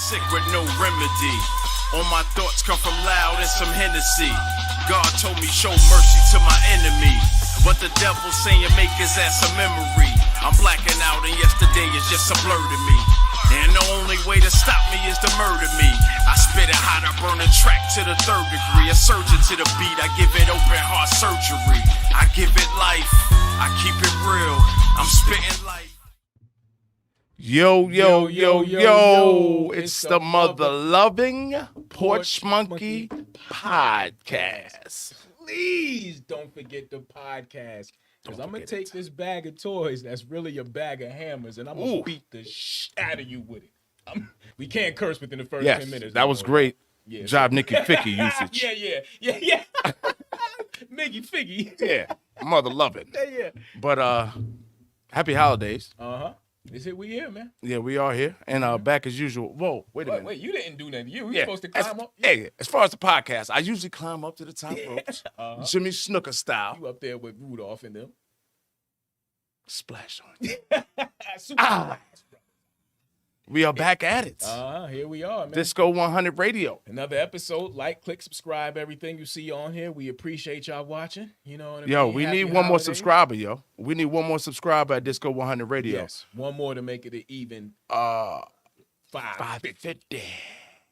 sick with no remedy. All my thoughts come from loud and some Hennessy. God told me show mercy to my enemy, but the devil saying make his ass a memory. I'm blacking out and yesterday is just a blur to me. And the only way to stop me is to murder me. I spit it hot, I burn a track to the 3rd degree. A surgeon to the beat, I give it open heart surgery. I give it life, I keep it real. I'm spitting life. Yo, yo, yo, yo. It's the mother-loving Porch Monkey Podcast. Please don't forget the podcast. Because I'm going to take this bag of toys that's really a bag of hammers, and I'm going to beat the shit out of you with it. We can't curse within the first 10 minutes. That was great. Yeah. Job Nicky Ficky usage. Yeah. Nicky Ficky. Yeah, mother-loving. Yeah. But happy holidays. Uh-huh. We here, man. Yeah, we are here. And back as usual. Whoa, wait a minute. Wait, you didn't do nothing. You were supposed to climb up? Hey, as far as the podcast, I usually climb up to the top ropes. Jimmy Snooker style. You up there with Rudolph and them. Splash on it. We are back at it. Here we are, man. Disco 100 Radio. Another episode. Like, click, subscribe, everything you see on here. We appreciate y'all watching. You know what I mean? Yo, we need one more subscriber, yo. We need one more subscriber at Disco 100 Radio. Yes, one more to make it an even 550.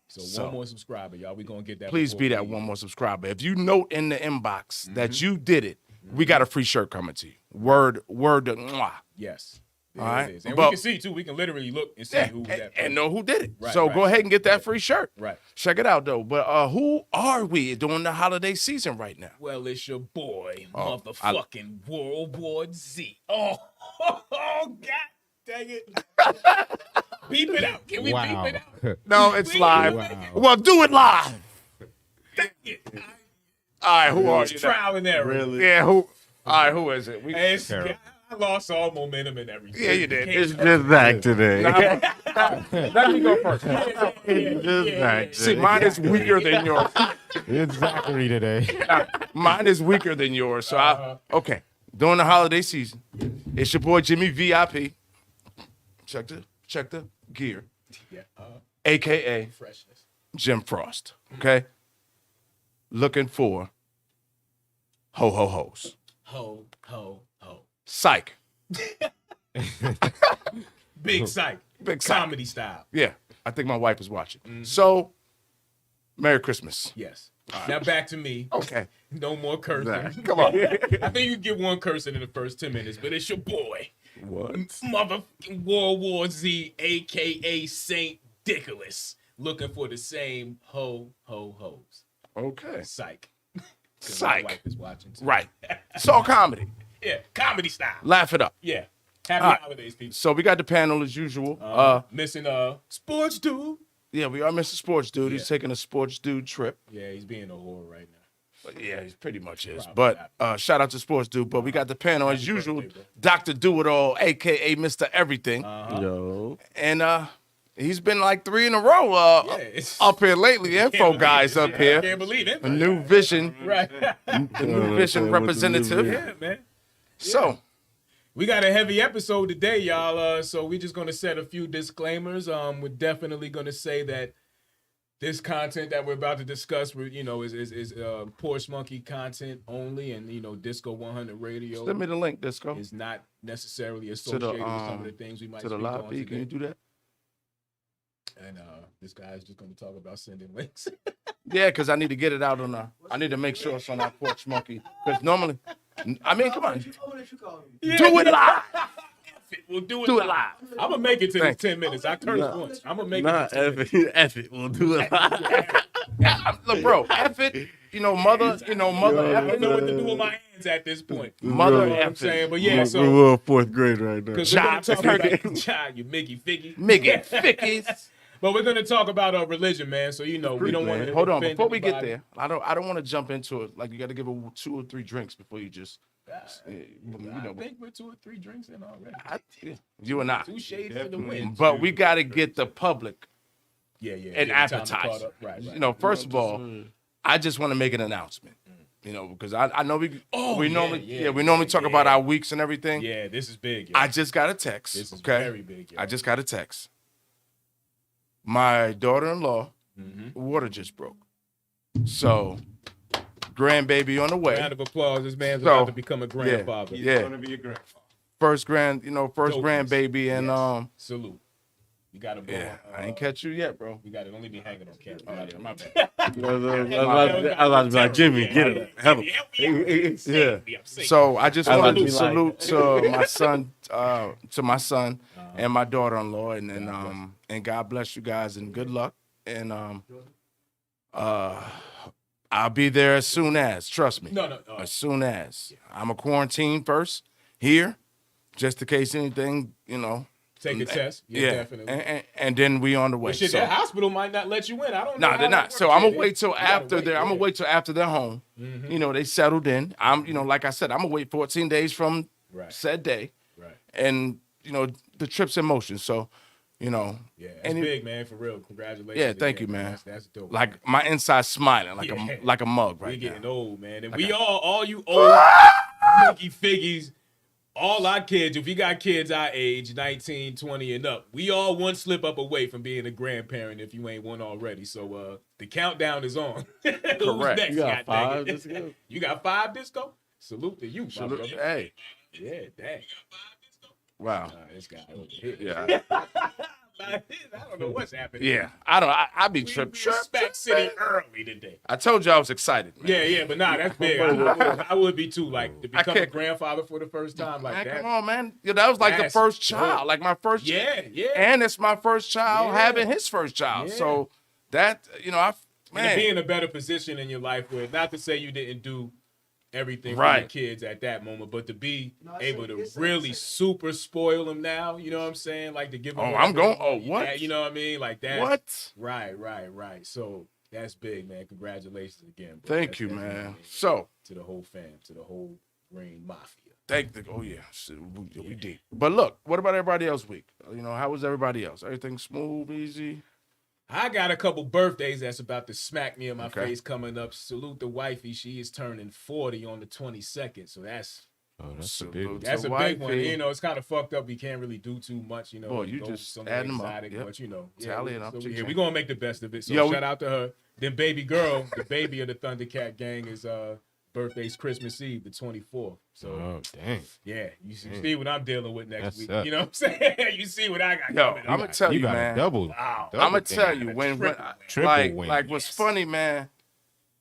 So one more subscriber, y'all. We gonna get that. Please be that one more subscriber. If you note in the inbox that you did it, we got a free shirt coming to you. Word to mwah. Yes. All right. It is. And we can see, too. We can literally look and see who that and know who did it. Right, so go ahead and get that free shirt. Right. Check it out, though. But who are we during the holiday season right now? Well, it's your boy, motherfucking World War Z. Oh, God dang it. Beep it out. Can we beep it out? No, it's live. Wow. Well, do it live. Dang it. All right, who are you? Trial and error. Really? Yeah, who? All right, who is it? I lost all momentum and everything. Yeah, you did. It's just Zach today. Let me go first. It's just Zach today. See, mine is weaker than yours. It's Zachary today. Mine is weaker than yours. So, okay. During the holiday season, it's your boy Jimmy VIP. Check the gear. Yeah. AKA Freshness. Jim Frost. Okay? Looking for ho-ho-hos. Ho, ho, ho. Psych. Big psych. Big psych. Comedy style. Yeah. I think my wife is watching. So, Merry Christmas. Yes. Now back to me. Okay. No more cursing. Come on. I think you get one cursing in the first 10 minutes, but it's your boy. What? Motherfucking World War Z, a.k.a. Saint Dickolas. Looking for the same ho-ho-hos. Okay. Psych. Psych. My wife is watching too. Right. It's all comedy. Yeah, comedy style. Laugh it up. Yeah. Happy holidays, people. So we got the panel as usual. Missing Sports Dude. Yeah, we are missing Sports Dude. He's taking a Sports Dude trip. Yeah, he's being a whore right now. But yeah, he pretty much is. But shout out to Sports Dude. But we got the panel as usual. Dr. Do-It-All, a.k.a. Mr. Everything. Yo. And he's been like 3 in a row up here lately. Info guys up here. I can't believe it. A New Vision. Right. The New Vision representative. Yeah, man. So. We got a heavy episode today, y'all. So we're just going to set a few disclaimers. We're definitely going to say that this content that we're about to discuss, is Porch Monkey content only, and Disco 100 Radio. Send me the link, Disco. Is not necessarily associated with some of the things we might speak on today. To the live feed, can you do that? And this guy's just going to talk about sending links. Yeah, because I need to get it out on I need to make sure it's on our Porch Monkey. Because normally, I mean, come on. Yeah. Do it live. We'll do it live. I'm going to make it to the 10 minutes. I cursed once. I'm going to make it to 10 minutes. F it. We'll do it live. Look, bro, F it. Mother, I don't know what to do with my hands at this point. Mother, F I'm saying, but yeah, so. We're in 4th grade right now. You Mickey Figgy. Mickey Fickies. But we're going to talk about religion, man. So, we don't want to. Hold on, before we get there, I don't want to jump into it. Like, you got to give it 2 or 3 drinks before you just. I think we're 2 or 3 drinks in already. You and I. 2 shades in the wind. But we got to get the public an appetizer. Right. First of all, I just want to make an announcement. Because I know we normally talk about our weeks and everything. Yeah, this is big. I just got a text. This is okay? very big. I just got a text. my daughter-in-law, water just broke. So, grandbaby on the way. Round of applause. This man's about to become a grandfather. Yeah. He's gonna be a grandfather. First Dopeness. grandbaby, and Yes. Salute. You got to blow. yeah, I ain't catch you yet, bro. We got to only be hanging on camera. My bad. I was about to be like, Jimmy, get it. Help him. Yeah. So I just wanted to salute to my son and my daughter-in-law, and then and God bless you guys and good luck, and I'll be there as soon as. Trust me. No. As soon as. I'm a quarantine first here, just in case anything, Take a test. Yeah, definitely. And then we on the way. But shit, that hospital might not let you in. I don't know. Nah, they're not. So I'm gonna wait till after they're. I'm gonna wait till after they're home. They settled in. Like I said, I'm gonna wait 14 days from said day. Right. And the trip's in motion. So, Yeah, it's big, man. For real. Congratulations. Yeah, thank you, man. That's dope. Like my inside smiling, like a mug right We getting now. old, man, and we all you old Mickey Figgies. All our kids, if you got kids our age, 19, 20 and up, we all one slip up away from being a grandparent if you ain't one already. So the countdown is on. Who's next? You got goddamn 5, it? Disco? You got 5, Disco? Salute to you, my brother. Hey, Yeah, dang. wow. This guy over here. Yeah, I don't know what's happening. yeah. I be We tripping. respect City early today. I told you I was excited, man. Yeah, but that's big. I would be too. Like to become a can't- grandfather for the first time, like Man, that. come on, man. That was like the That's first child, dope. like my first. Yeah. And it's my first child Yeah. having his first child. Yeah. So that And to be man. in a better position in your life where, not to say you didn't do everything for Right. your kids at that moment, but to be it's able a- to it's a- really it's a- super spoil them now, you know what I'm saying? Like to give them. Oh, I'm going. Oh, what? Yeah, you know what I mean? Like that. What? Right. So that's big, man. Congratulations again. Bro. Thank That's you, definitely man. big. So To the whole fam, to the whole Green Mafia. oh yeah, shit, we deep. But look, what about everybody else week? How was everybody else? Everything smooth, easy? I got a couple birthdays that's about to smack me in my Okay. face coming up. Salute the wifey. She is turning 40 on the 22nd. So that's Oh, that's a Salute big one. to a big one. wifey. It's kind of fucked up. We can't really do too much, Boy, you go just somewhere adding 'em up. exotic, Yep. But Tally it up. So, Ching-ching. we're gonna make the best of it. So Yo, shout out to her. Then baby girl, the baby of the Thundercat gang, is birthday's Christmas Eve, the 24th. So Oh, dang. yeah, you see what I'm dealing with next That's week. up. You know what I'm saying? You see what I got Yo, coming I'm up. gonna tell you, got man. a double. Wow. double I'm gonna thing. tell you when triple win. like what's funny, man.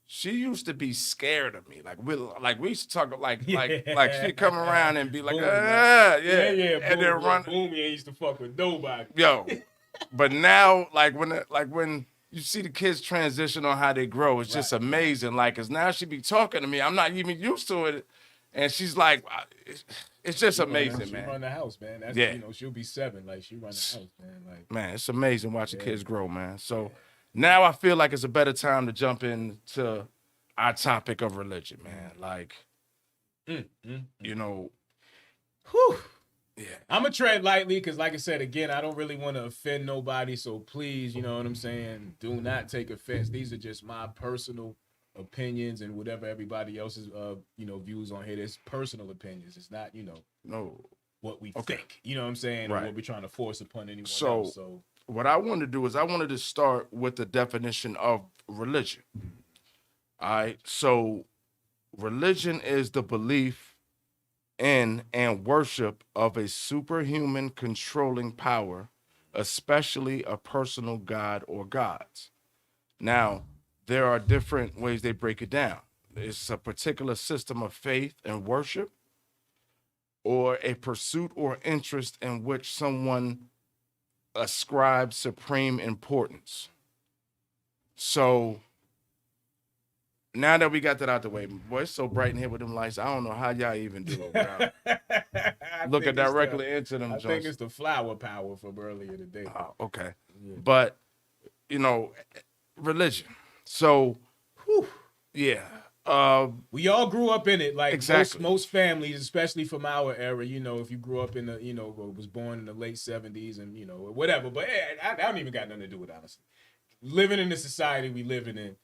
She used to be scared of me. We used to talk like she'd come around and be like, Boom, yeah, Yeah. and then run. Boom, you ain't used to fuck with nobody. Yo, but now when you see the kids transition on how they grow, it's just amazing. Like, cause now she be talking to me, I'm not even used to it, and she's like, it's just amazing, She man. run the house, man. That's Yeah. she'll be 7. Like she run the house, man. Like Man, it's amazing watching kids grow, man. So now I feel like it's a better time to jump into our topic of religion, man. Like, whew. yeah. I'm gonna tread lightly because, like I said, again, I don't really want to offend nobody. So please, you know what I'm saying? Do not take offense. These are just my personal opinions and whatever everybody else's, views on here. It's personal opinions. It's not, No. what we think. You know what I'm saying? Or Right. what we're trying to force upon anyone So- else. So What I want to do is I wanted to start with the definition of religion. All right. So religion is the belief in and worship of a superhuman controlling power, especially a personal god or gods. Now, there are different ways they break it down. It's a particular system of faith and worship, or a pursuit or interest in which someone ascribes supreme importance. So now that we got that out the way, boy, it's so bright in here with them lights. I don't know how y'all even do it without looking directly into them I think joints. it's the flower power from earlier today. Oh, okay. But, religion. So, yeah. We all grew up in it. Like Exactly. most families, especially from our era, if you grew up in the, was born in the late 70s and, whatever. But I don't even got nothing to do with it, honestly. Living in the society we living in,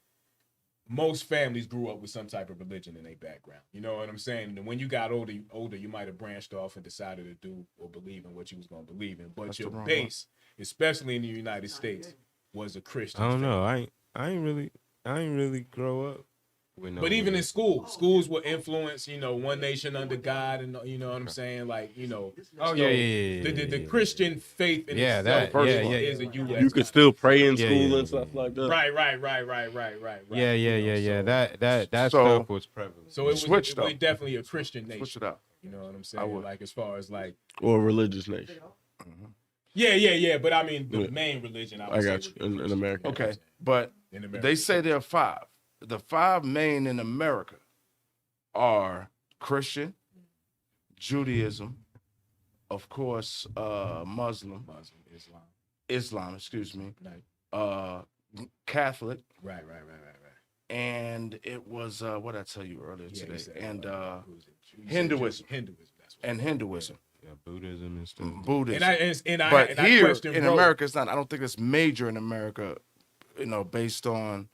most families grew up with some type of religion in their background. You know what I'm saying? And when you got older, you might have branched off and decided to do or believe in what you was going to believe in. But That's your the wrong base, especially in the United States, was a Christian. I don't faith. know. I ain't really grow up with no. But even in schools will influence, one nation under God, and you know what I'm saying, like, Oh, so yeah. The Christian faith in Yeah, itself that- yeah, is a yeah. U.S. You could still pray in Yeah, school yeah, and stuff like that. Right. Yeah. So- That So- stuff was prevalent. So it was Switched up. definitely a Christian nation. Switch it up. You know what I'm I saying? would. Like as far as like, Or a religious nation. yeah. But I mean, the Yeah. main religion. I got you. In America. Okay, but In America. they say there are 5. The 5 main in America are Christian, Judaism, of course, Muslim, Islam, excuse me, Right. Catholic, Right. and it was what I tell you earlier Yeah, today, you said, and who was it? You said Hinduism. Hinduism. That's what and Hinduism, Yeah, Buddhism and stuff. Buddhism. And I Here question, in bro, America, it's not. I don't think it's major in America. Based on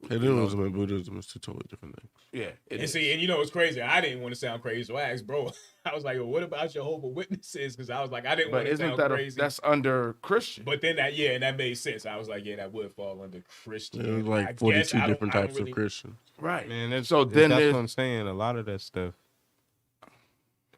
Hinduism and Buddhism is two totally different things. yeah. It And is. see, and it's crazy. I didn't want to sound crazy, so I asked, bro. I was like, well, what about Jehovah's Witnesses? Because I was like, I didn't But want to isn't sound that crazy. that's under Christian? But then and that made sense. I was like, yeah, that would fall under Christian. There's I like guess 42 I don't- different I don't types really- of Christians. Right. Man, that's, So then that's there's- what I'm saying. A lot of that stuff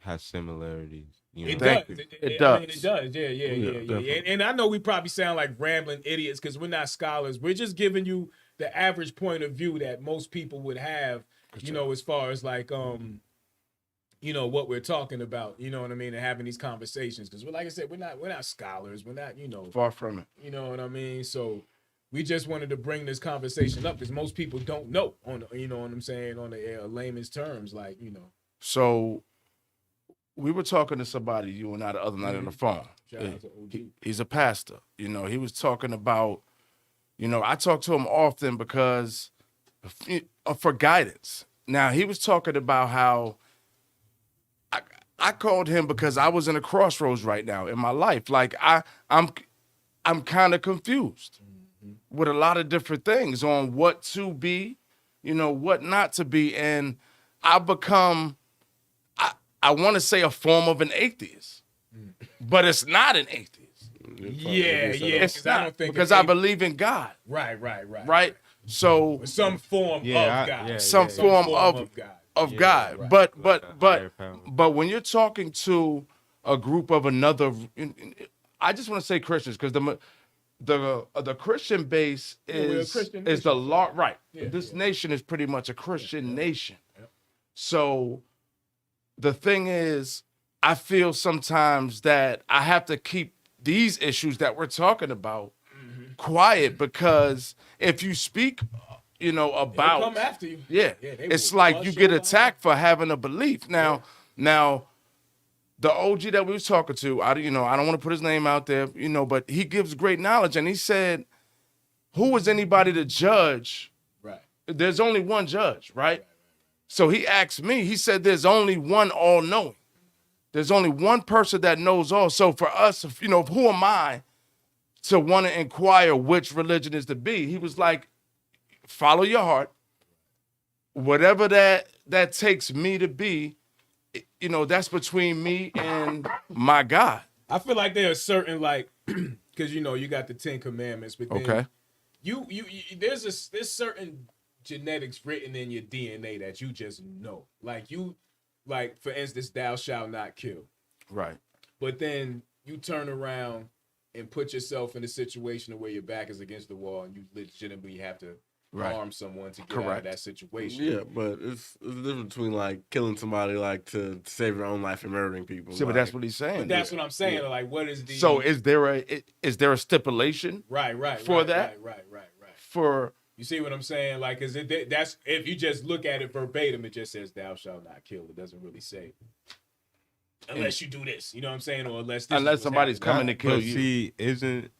has similarities. You know? It Thank does. you. It It does. I mean, does. it does. Yeah. definitely. And I know we probably sound like rambling idiots because we're not scholars. We're just giving you the average point of view that most people would have, as far as like, what we're talking about, you know what I mean, and having these conversations. Because like I said, we're not scholars. We're not, Far from it. you know what I mean? So we just wanted to bring this conversation up because most people don't know you know what I'm saying, on the layman's terms, like, So we were talking to somebody, you and I, the other night on the phone. Shout out to OG. He's a pastor. He was talking about, I talk to him often because for guidance. Now, he was talking about how I called him because I was in a crossroads right now in my life. Like I'm kind of confused with a lot of different things on what to be, what not to be. And I become, I want to say a form of an atheist, but it's not an atheist. Yeah. It's 'cause I not, don't think because an I believe in God, Right. right? So Some form Yeah, of God. some form of God. of Yeah, God. right. But Like a higher power. but when you're talking to a group of another, I just want to say Christians because the Christian base we're a is Christian is the nation. law right. Yeah, This nation is pretty much a Christian nation. Yeah. So the thing is, I feel sometimes that I have to keep these issues that we're talking about quiet because if you speak, They'll about come after you. yeah, they it's will like bust you your get behind. attacked for having a belief. Now, the OG that we was talking to, I don't want to put his name out there, but he gives great knowledge, and he said, "Who is anybody to judge? Right. There's only one judge, right?" So he asked me. He said, "There's only one all-knowing. There's only one person that knows all." So for us, who am I to want to inquire which religion is to be? He was like, follow your heart. Whatever that takes me to be, that's between me and my God. I feel like there are certain, like, because you got the 10 Commandments, but then Okay. you there's certain genetics written in your DNA that you just know. Like for instance, thou shalt not kill. Right. But then you turn around and put yourself in a situation where your back is against the wall and you legitimately have to harm someone to get out of Correct. that situation. Yeah, but it's the difference between like killing somebody like to save your own life and murdering people. See, but that's what he's saying. But that's what I'm saying. Like, what is the So is there a stipulation right for right, that? Right. for You see what I'm saying? Like, that's if you just look at it verbatim, it just says "Thou shalt not kill." It doesn't really say unless you do this. You know what I'm saying? Or unless somebody's coming to kill But you? see, isn't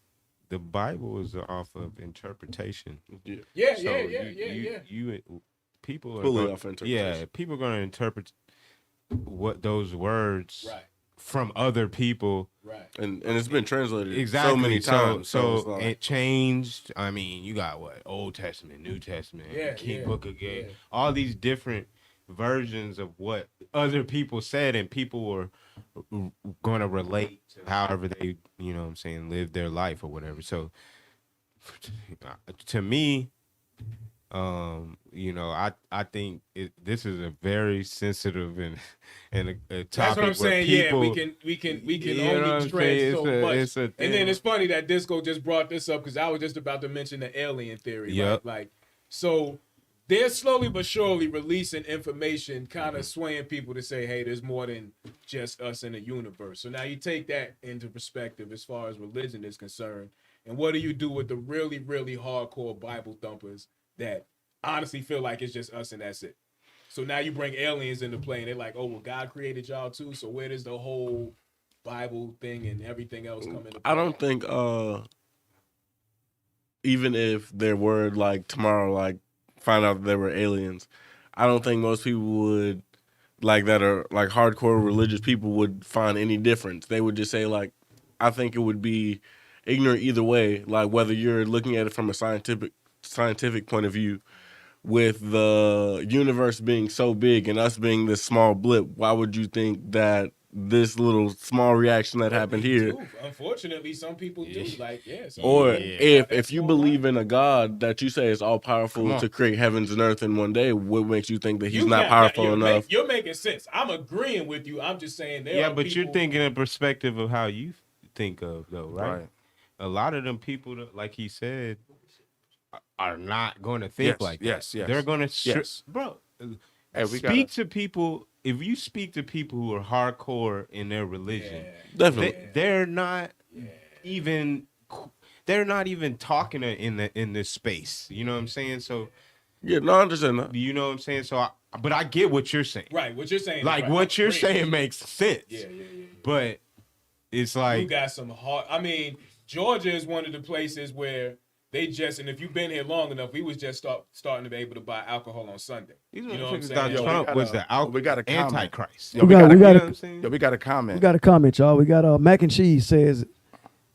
the Bible is off of interpretation? Yeah. Yeah, So yeah. You people are Fully gonna- off interpretation. Yeah, people are going to interpret what those words Right, from other people. right. And it's been translated Exactly. so many times. So it's like- it changed. I mean, you got what? Old Testament, New Testament, Yeah, King yeah, Book of Gay, yeah. all these different versions of what other people said, and people were going to relate to however they, live their life or whatever. So to me, I think this is a very sensitive and a topic. That's what I'm saying. People, we can you know what only I'm tread saying? so It's much. a And then thing. it's funny that Disco just brought this up because I was just about to mention the alien theory. Yep. Right? Like, so they're slowly but surely releasing information, kind of swaying people to say, hey, there's more than just us in the universe. So now you take that into perspective as far as religion is concerned. And what do you do with the really, really hardcore Bible thumpers that honestly feel like it's just us and that's it? So now you bring aliens into play and they're like, oh, well, God created y'all too. So where does the whole Bible thing and everything else come into play? I don't think even if there were like tomorrow, like find out that there were aliens, I don't think most people would like that are like hardcore religious people would find any difference. They would just say like, I think it would be ignorant either way. Like whether you're looking at it from a scientific point of view, with the universe being so big and us being this small blip, why would you think that this little small reaction that happened here? Too. Unfortunately, some people do. Like, Or if that's you small believe mind. in a God that you say is all powerful to create heavens and earth in one day, what makes you think that he's not powerful enough? You're making sense. I'm agreeing with you. I'm just saying there. Yeah, are but people you're thinking in perspective of how you think of though, right? A lot of them people, like he said, are not going to think like that. Yes. They're going to, bro. Speak to people. If you speak to people who are hardcore in their religion, Definitely, they're not even. They're not even talking in this space. You know what I'm saying? So yeah, no, I understand that. you know what I'm saying. So, but I get what you're saying. right. What you're saying, Like is right. what you're Great. saying makes sense. Yeah. But it's You like got some hard. I mean, Georgia is one of the places where they just, and if you've been here long enough, we was just starting to be able to buy alcohol on Sunday. You know what I'm saying? Donald Trump was the we got a comment. Antichrist. Yo, We got You know what a I'm saying? we got a comment. we got a comment, y'all. We got Mac and Cheese says,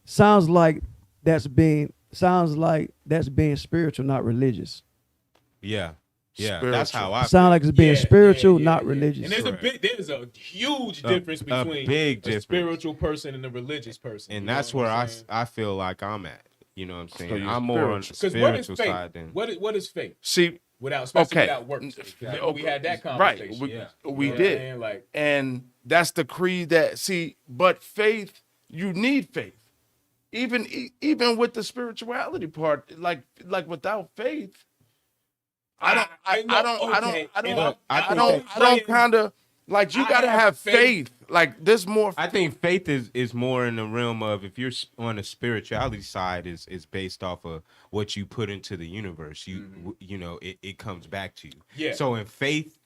sounds like that's being spiritual, not religious. Yeah. That's how I. Sound like it's being spiritual, yeah, not yeah. religious. And there's a huge difference between big a difference. spiritual person and a religious person. And You know that's what where I'm saying? I feel like I'm at. You know what I'm saying? you're I'm more on the Because what is spiritual faith? side than. What is faith? See, Especially okay. without works. We had that Right. conversation. We You know did. what I'm saying? Like, And that's the creed but faith, you need faith. Even with the spirituality part, like without faith, I don't kind of like you got to have faith. Like there's more. I think faith is more in the realm of if you're on the spirituality side is based off of what you put into the universe. You know it comes back to you. Yeah. So in faith,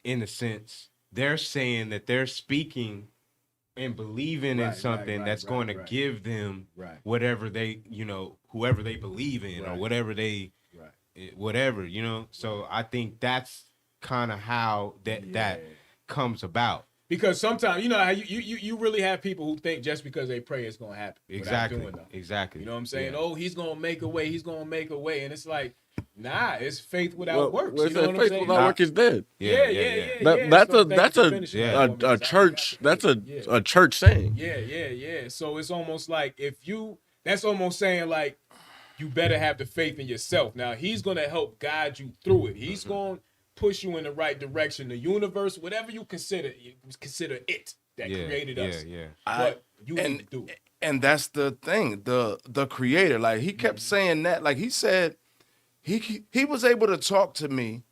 in a sense, they're saying that they're speaking and believing in something that's going to give them whatever they whoever they believe in or whatever they whatever So I think that's kind of how that comes about. because sometimes how you really have people who think just because they pray it's gonna happen. Exactly. Without doing nothing. Exactly. You know what I'm saying? Yeah. Oh, he's gonna make a way. He's gonna make a way, and it's like, nah, it's faith without works. Well, You know what I'm faith saying? without work is dead. Yeah. That's So a thank you for finishing that for me, 'cause I church. forgot That's to say a church saying. Yeah. So it's almost like that's almost saying like you better have the faith in yourself. Now he's gonna help guide you through it. He's gonna push you in the right direction. The universe, whatever you consider it that created us. Yeah. But you need to do it. And that's the thing, the creator. Like he kept saying that. Like he said, he was able to talk to me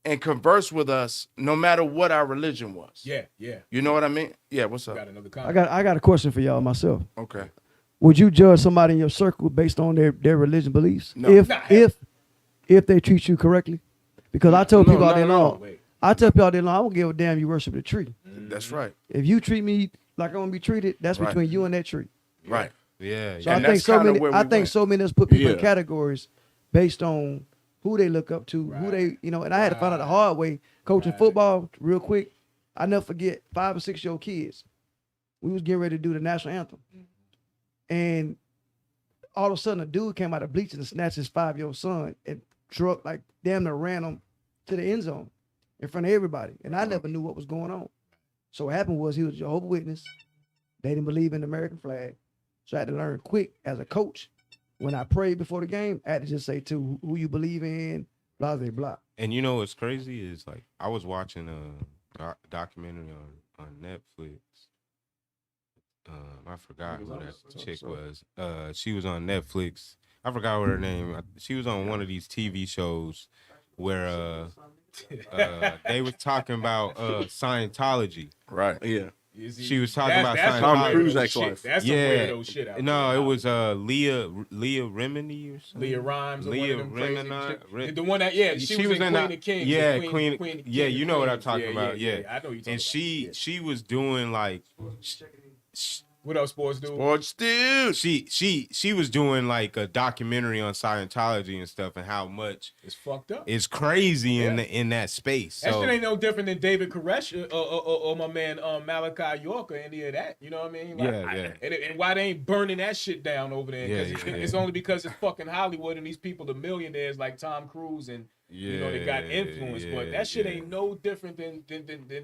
and converse with us no matter what our religion was. Yeah. You know what I mean? Yeah. What's up? Got another comment. I got a question for y'all myself. Okay. Would you judge somebody in your circle based on their religion beliefs? No. If they treat you correctly? Because I tell people all day long, Wait. I tell people all day long, I don't give a damn you worship the tree. That's right. If you treat me like I want to be treated, that's Right. between you and that tree. Right. Yeah. So And I think that's kinda where we I think went. so many of us put people in Yeah. categories based on who they look up to, who they, and I had to find out the hard way coaching football real quick. I never forget 5 or 6 year old kids. We was getting ready to do the national anthem. And all of a sudden a dude came out of bleachers and snatched his 5-year-old son and truck like damn near ran him to the end zone in front of everybody. And I never knew what was going on. So what happened was he was a Jehovah's Witness. They didn't believe in the American flag. So I had to learn quick as a coach when I prayed before the game, I had to just say too who you believe in, blah blah blah. And you know what's crazy is like I was watching a documentary on Netflix. I forgot who that chick was. She was on Netflix. I forgot what her name. She was on one of these TV shows where they was talking about Scientology. Right. Yeah. She was talking about that's Tom Cruise weirdo ex-wife. shit. That's some weirdo shit out No, there. it was Leah Remini or something. Leah Rhymes. Leah Or one of them Remini. crazy the one that she was in Queen of Kings. Yeah, Queen. Yeah, you know what I'm talking Yeah, about. Yeah, I know you talking and about. she was doing like. What else, sports dude? Sports dude. She was doing like a documentary on Scientology and stuff and how much It's fucked up. it's crazy in that space. That So shit ain't no different than David Koresh or my man Malachi York or any of that. You know what I mean? Like, Yeah. And why they ain't burning that shit down over there? Yeah, Because yeah. it's only because it's fucking Hollywood and these people are millionaires like Tom Cruise and you know they got influence. But that shit ain't no different than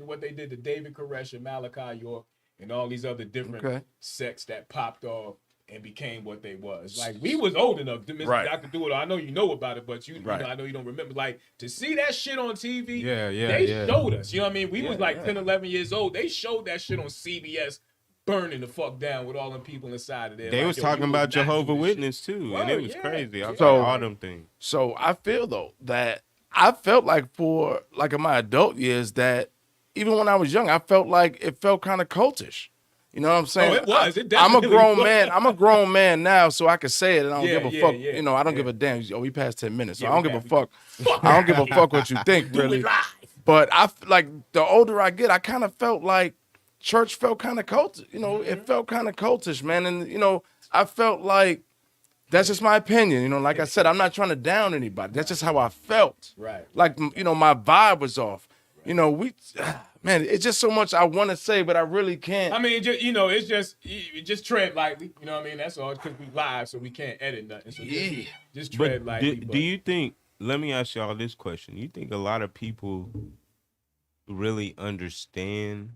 what they did to David Koresh and Malachi York and all these other different sects that popped off and became what they was. Like, we was old enough to Dr. Doolittle. I know you know about it, but you know, I know you don't remember. Like, to see that shit on TV, they showed us. You know what I mean? We was like 10, 11 years old. They showed that shit on CBS burning the fuck down with all them people inside of there. they like, was yo, talking you about would not Jehovah do this Witness shit. too, Word, and it was yeah. crazy. I Yeah. saw all them things. So I feel though that I felt like for like in my adult years that even when I was young, I felt like it felt kind of cultish. You know what I'm saying? Oh, it was. It I'm a definitely grown was. man. I'm a grown man now, so I can say it and I don't Yeah, give a yeah, fuck. yeah, You know, I don't yeah. give a damn. Oh, we passed 10 minutes, so Yeah, I don't we give a got- fuck. I don't give a fuck what you think, really. But like the older I get, I kind of felt like church felt kind of cultish. You know, it felt kind of cultish, man. And you know, I felt like that's just my opinion. You know, like I said, I'm not trying to down anybody. That's just how I felt. Right. Like, you know, my vibe was off. You know, man, it's just so much I want to say, but I really can't. I mean, just, you know, it's just you just tread lightly. You know what I mean? That's all, because we live, so we can't edit nothing. So just tread But lightly. do you think? Let me ask y'all this question: you think a lot of people really understand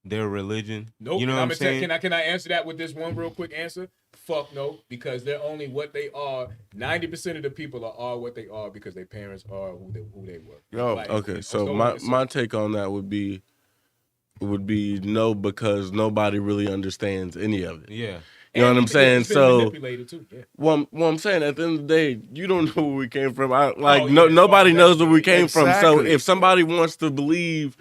their religion? Nope. You know what I'm saying? Can I answer that with this one real quick answer? Fuck no, because they're only what they are. 90% of the people are what they are because their parents are who they were. Yo, Like, Okay, so my take on that would be no, because nobody really understands any of it. Yeah. You know what I'm saying? It's been So manipulated too. Yeah. well, I'm saying at the end of the day, you don't know where we came from. yeah, Nobody well, knows where we came from. So Exactly. if somebody wants to believe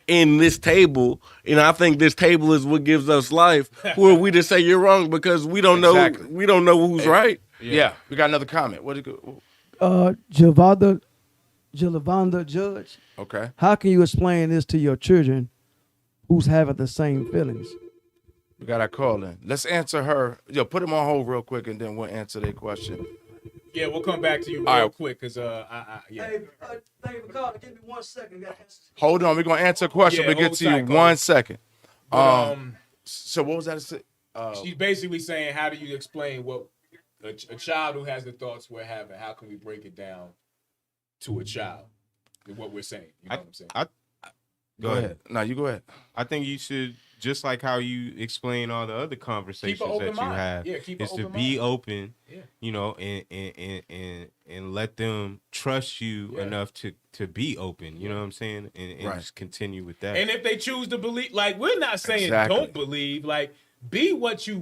in this table, you know, I think this table is what gives us life. Who are we to say you're wrong because we don't Exactly. know? We don't know who's right. Yeah, we got another comment. What? Javanda Judge, Okay. how can you explain this to your children who's having the same feelings? We got our call in. Let's answer her. Yo, put them on hold real quick, and then we'll answer their question. Yeah, we'll come back to you real All right. quick because yeah. Thank you for calling. Give me 1 second, guys. Hold on, we're gonna answer a question. Yeah, but get hold to you tight, 1 second. But, So what was that? she's basically saying, how do you explain what a child who has the thoughts we're having? How can we break it down to a child? What we're saying. You know what I'm saying? Go ahead. No, you go ahead. I think you should, just like how you explain all the other conversations that open you mind. have, Yeah, keep an is to open be mind. open, Yeah. you know, and let them trust you enough to be open. You know what I'm saying? And Right. just continue with that. And if they choose to believe, like, we're not saying Exactly. don't believe, like, be what you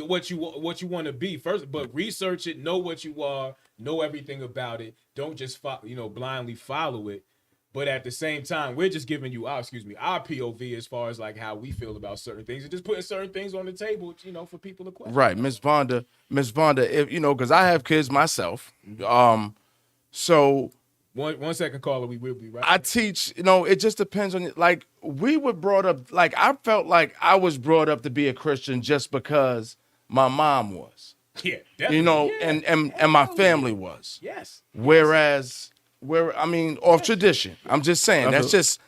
what you want to be first, but research it, know what you are, know everything about it. Don't just blindly follow it. But at the same time, we're just giving you our POV as far as like how we feel about certain things and just putting certain things on the table, you know, for people to question. Right, Miss Vonda, if you know, because I have kids myself. So One second, caller, we will be right. I teach, you know, it just depends on, like, we were brought up, like, I felt like I was brought up to be a Christian just because my mom was, Yeah, definitely. you know, Yeah. and my family was. Yes. Whereas, off tradition. I'm just saying, that's just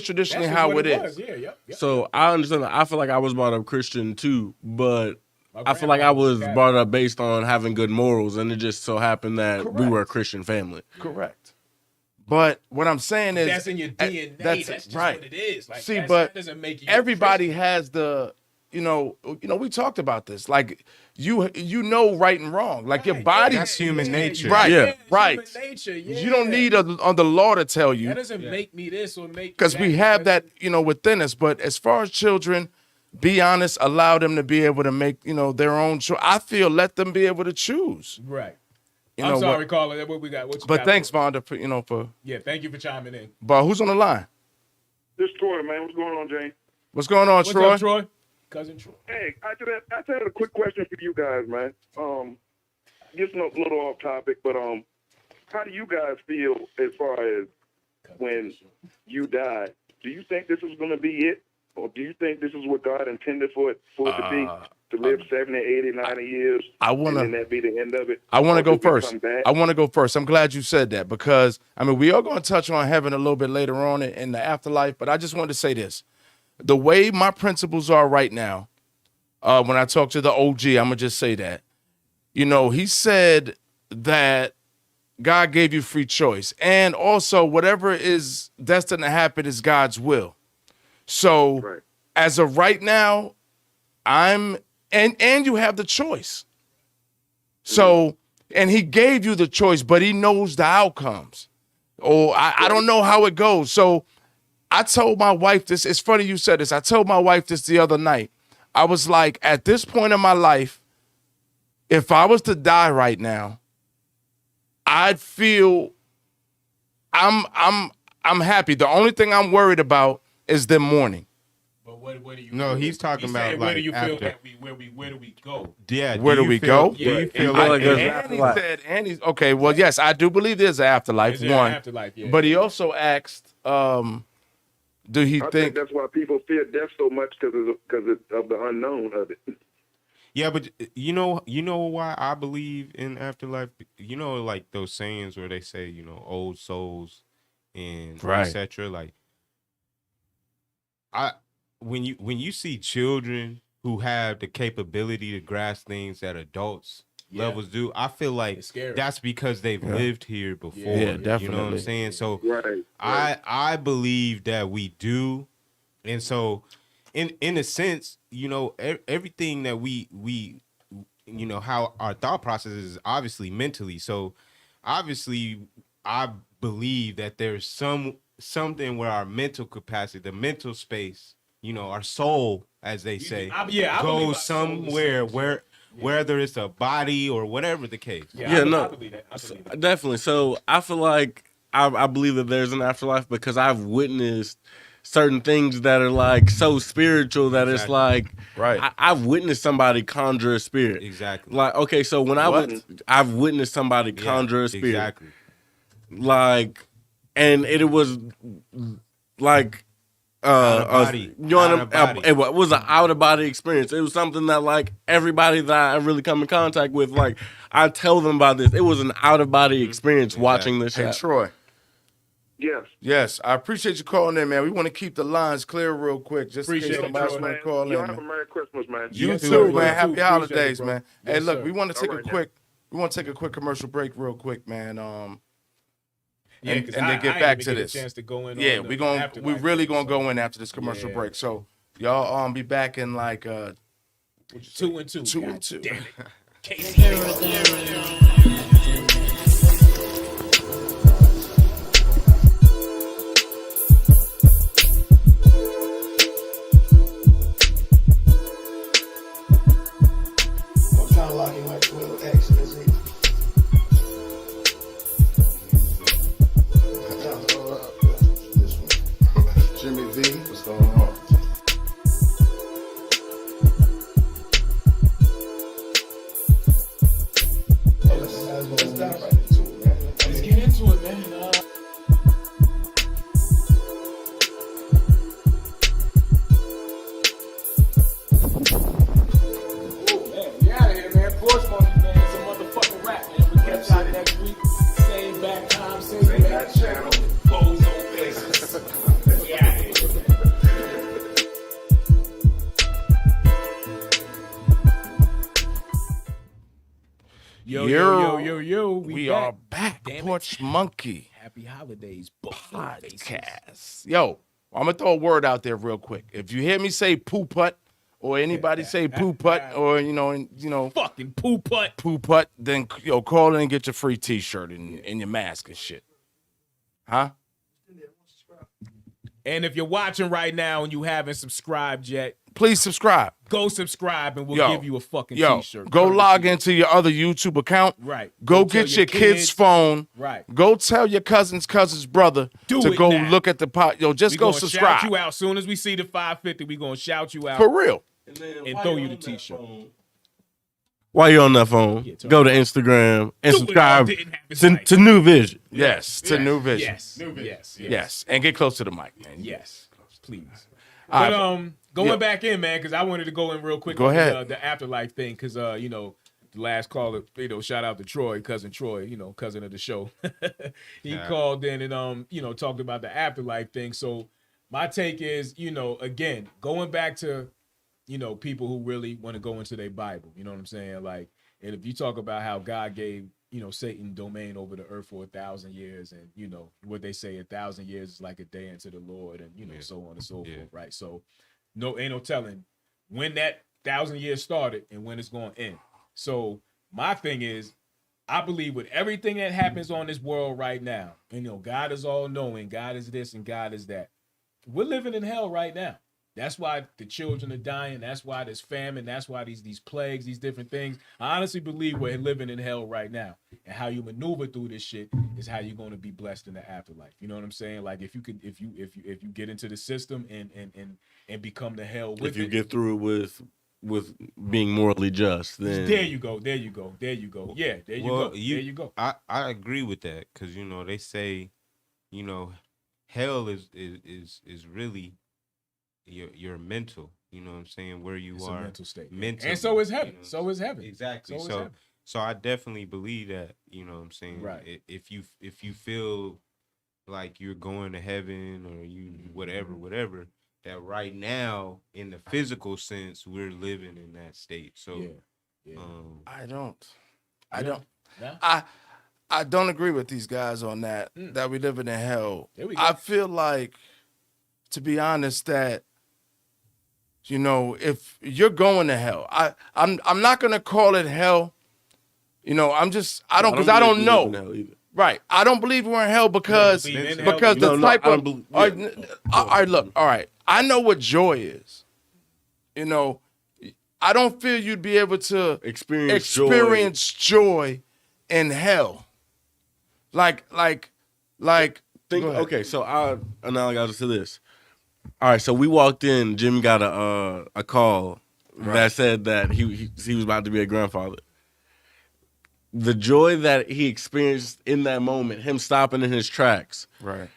traditionally That's how what it was. is. Yeah, yep. So I understand that. I feel like I was brought up Christian too, but My I feel like I grandma was Catholic. brought up based on having good morals, and it just so happened that we were a Correct. Christian family. Correct. But what I'm saying is That's in your DNA. That's just right. what it is. Like, See, that but doesn't make you everybody has the we talked about this. Like you know right and wrong. Like your body. That's human nature. Right. Yeah, Right. human nature, yeah. You don't need on the law to tell you. That doesn't make me this or make me Because that. we have that, within us. But as far as children, be honest, allow them to be able to make, their own choice. I feel let them be able to choose. Right. You I'm know sorry, what? caller. What we got? What you But got thanks, for? Vonda, for Yeah, thank you for chiming in. But who's on the line? This Troy, man. What's going on, Jane? What's going on, What's Troy? up, Troy? Cousin Troy. Hey, I just had a quick question for you guys, man. Just a little off topic, but how do you guys feel as far as when you died? Do you think this is going to be it? Or do you think this is what God intended for it to be? To live 70, 80, 90 years, and then that be the end of it? I want to go Or do we first. come back? I want to go first. I'm glad you said that because, we are going to touch on heaven a little bit later on in the afterlife, but I just wanted to say this. The way my principles are right now, when I talk to the OG, I'm going to just say that. He said that God gave you free choice. And also, whatever is destined to happen is God's will. So, Right. as of right now, and you have the choice. So, and he gave you the choice, but he knows the outcomes. I don't know how it goes. So I told my wife this. It's funny you said this. I told my wife this the other night. I was like, at this point in my life, if I was to die right now, I'd feel I'm happy. The only thing I'm worried about is them mourning. But what do you? No, feel? he's talking about, saying, where like, do you feel after. that where do we go? Yeah. Where do we go? Do you feel I- like there's and an he afterlife? said, okay, well, yes, I do believe there's an afterlife. Is there an One, afterlife? Yeah. but he also asked, do he I think think? that's why people fear death so much because of the unknown of it. Yeah, but you know why I believe in afterlife? Like those sayings where they say, old souls and Right. etc. Like when you see children who have the capability to grasp things that adults levels do, I feel like It's scary. that's because they've lived here before. Yeah, You know what definitely. I'm saying? So Right. I believe that we do, and so in a sense, everything that we how our thought process is obviously mentally. So obviously, I believe that there's something where our mental capacity, the mental space, our soul, as they say, I believe our soul goes is somewhere the where whether it's a body or whatever the case. Yeah, no. I believe that. I believe that. Definitely. So I feel like I believe that there's an afterlife because I've witnessed certain things that are like so spiritual that it's Exactly. like Right. I've witnessed somebody conjure a spirit. Exactly. Like, okay, so when I've witnessed somebody conjure a spirit. Exactly. Like, and it was like Out of body. you know what Out of I'm- body. it was an out of body experience. It was something that like everybody that I really come in contact with, like I tell them about this. It was an out of body experience watching this. Hey, happen. Troy. Yes. Yes, I appreciate you calling in, man. We want to keep the lines clear real quick, just in Appreciate case it, somebody else Troy. want to call Y'all in, have a man. Merry Christmas, man. You You too, too, man. bro. Happy Appreciate holidays, it, bro. man. Yes, Hey, look, sir. we want to take All a right, quick, commercial break real quick, man. Yeah, and 'cause then I get ain't back even to get a this. chance to go in Yeah, on we the afterlife really thing, gonna so go in after this commercial Yeah. break. So y'all be back in like 2 and 2. 2 God and 2. damn it. I'm trying to lock in like 12X. That's it. This one. Jimmy V, what's going on? Let's dive right into it, man. Let's get into it, man. We out of here, man. Porch Monkey, man. It's a motherfucking rap, man. We catch y'all next week. Same back time, same back channel. Bozo faces. We out of here. Yo. We back. are back. Damn it. Porch Monkey Happy holidays, Bozo faces. podcast. Yo, I'm gonna throw a word out there real quick. If you hear me say poo putt or anybody say poo putt or Fucking poo putt. then call in and get your free T-shirt and your mask and shit. Huh? And if you're watching right now and you haven't subscribed yet, please subscribe. Go subscribe and we'll give you a fucking T-shirt. Go log into your other YouTube account. Right. Go get your kid's phone. Right. Go tell your cousin's brother to go now. look at the pot. Just go subscribe. Shout you out. As soon as we see the 550, we gonna shout you out. For real. And throw you the T-shirt. While you're on that phone, go to Instagram and subscribe to New Vision. Yes, to New Vision. Yes. And get close to the mic, man. Yes, please. But going back in, man, because I wanted to go in real quick. Go ahead. The afterlife thing, because the last caller, shout out to Troy, cousin Troy, cousin of the show. He called in and talked about the afterlife thing. So my take is, again, going back to people who really want to go into their Bible, you know what I'm saying? Like, and if you talk about how God gave, Satan domain over the earth for 1,000 years, and what they say 1,000 years is like a day unto the Lord, and so on and so forth, right? So ain't no telling when that 1,000 years started and when it's going to end. So my thing is, I believe with everything that happens on this world right now, God is all knowing, God is this and God is that. We're living in hell right now. That's why the children are dying. That's why there's famine. That's why these plagues, these different things. I honestly believe we're living in hell right now. And how you maneuver through this shit is how you're going to be blessed in the afterlife. You know what I'm saying? Like if you get into the system and become the hell with it. If you get through it with being morally just, then there you go. Yeah, there you go. There you go. I agree with that because they say, hell is really your mental, you know what I'm saying, where you are, a mental state, mentally, and so is heaven. So is heaven. Exactly. So I definitely believe that, you know what I'm saying. Right. If you feel like you're going to heaven or you whatever, that right now in the physical sense we're living in that state. So I don't agree with these guys on that. That we living in hell. I feel like, to be honest, that if you're going to hell, I'm not gonna call it hell. I don't know. Right. I don't believe we're in hell because the type of all right, look, all right. I know what joy is. I don't feel you'd be able to experience joy in hell. Okay, so I analogize to this. All right, so we walked in. Jimmy got a call that said that he was about to be a grandfather. The joy that he experienced in that moment, him stopping in his tracks, right,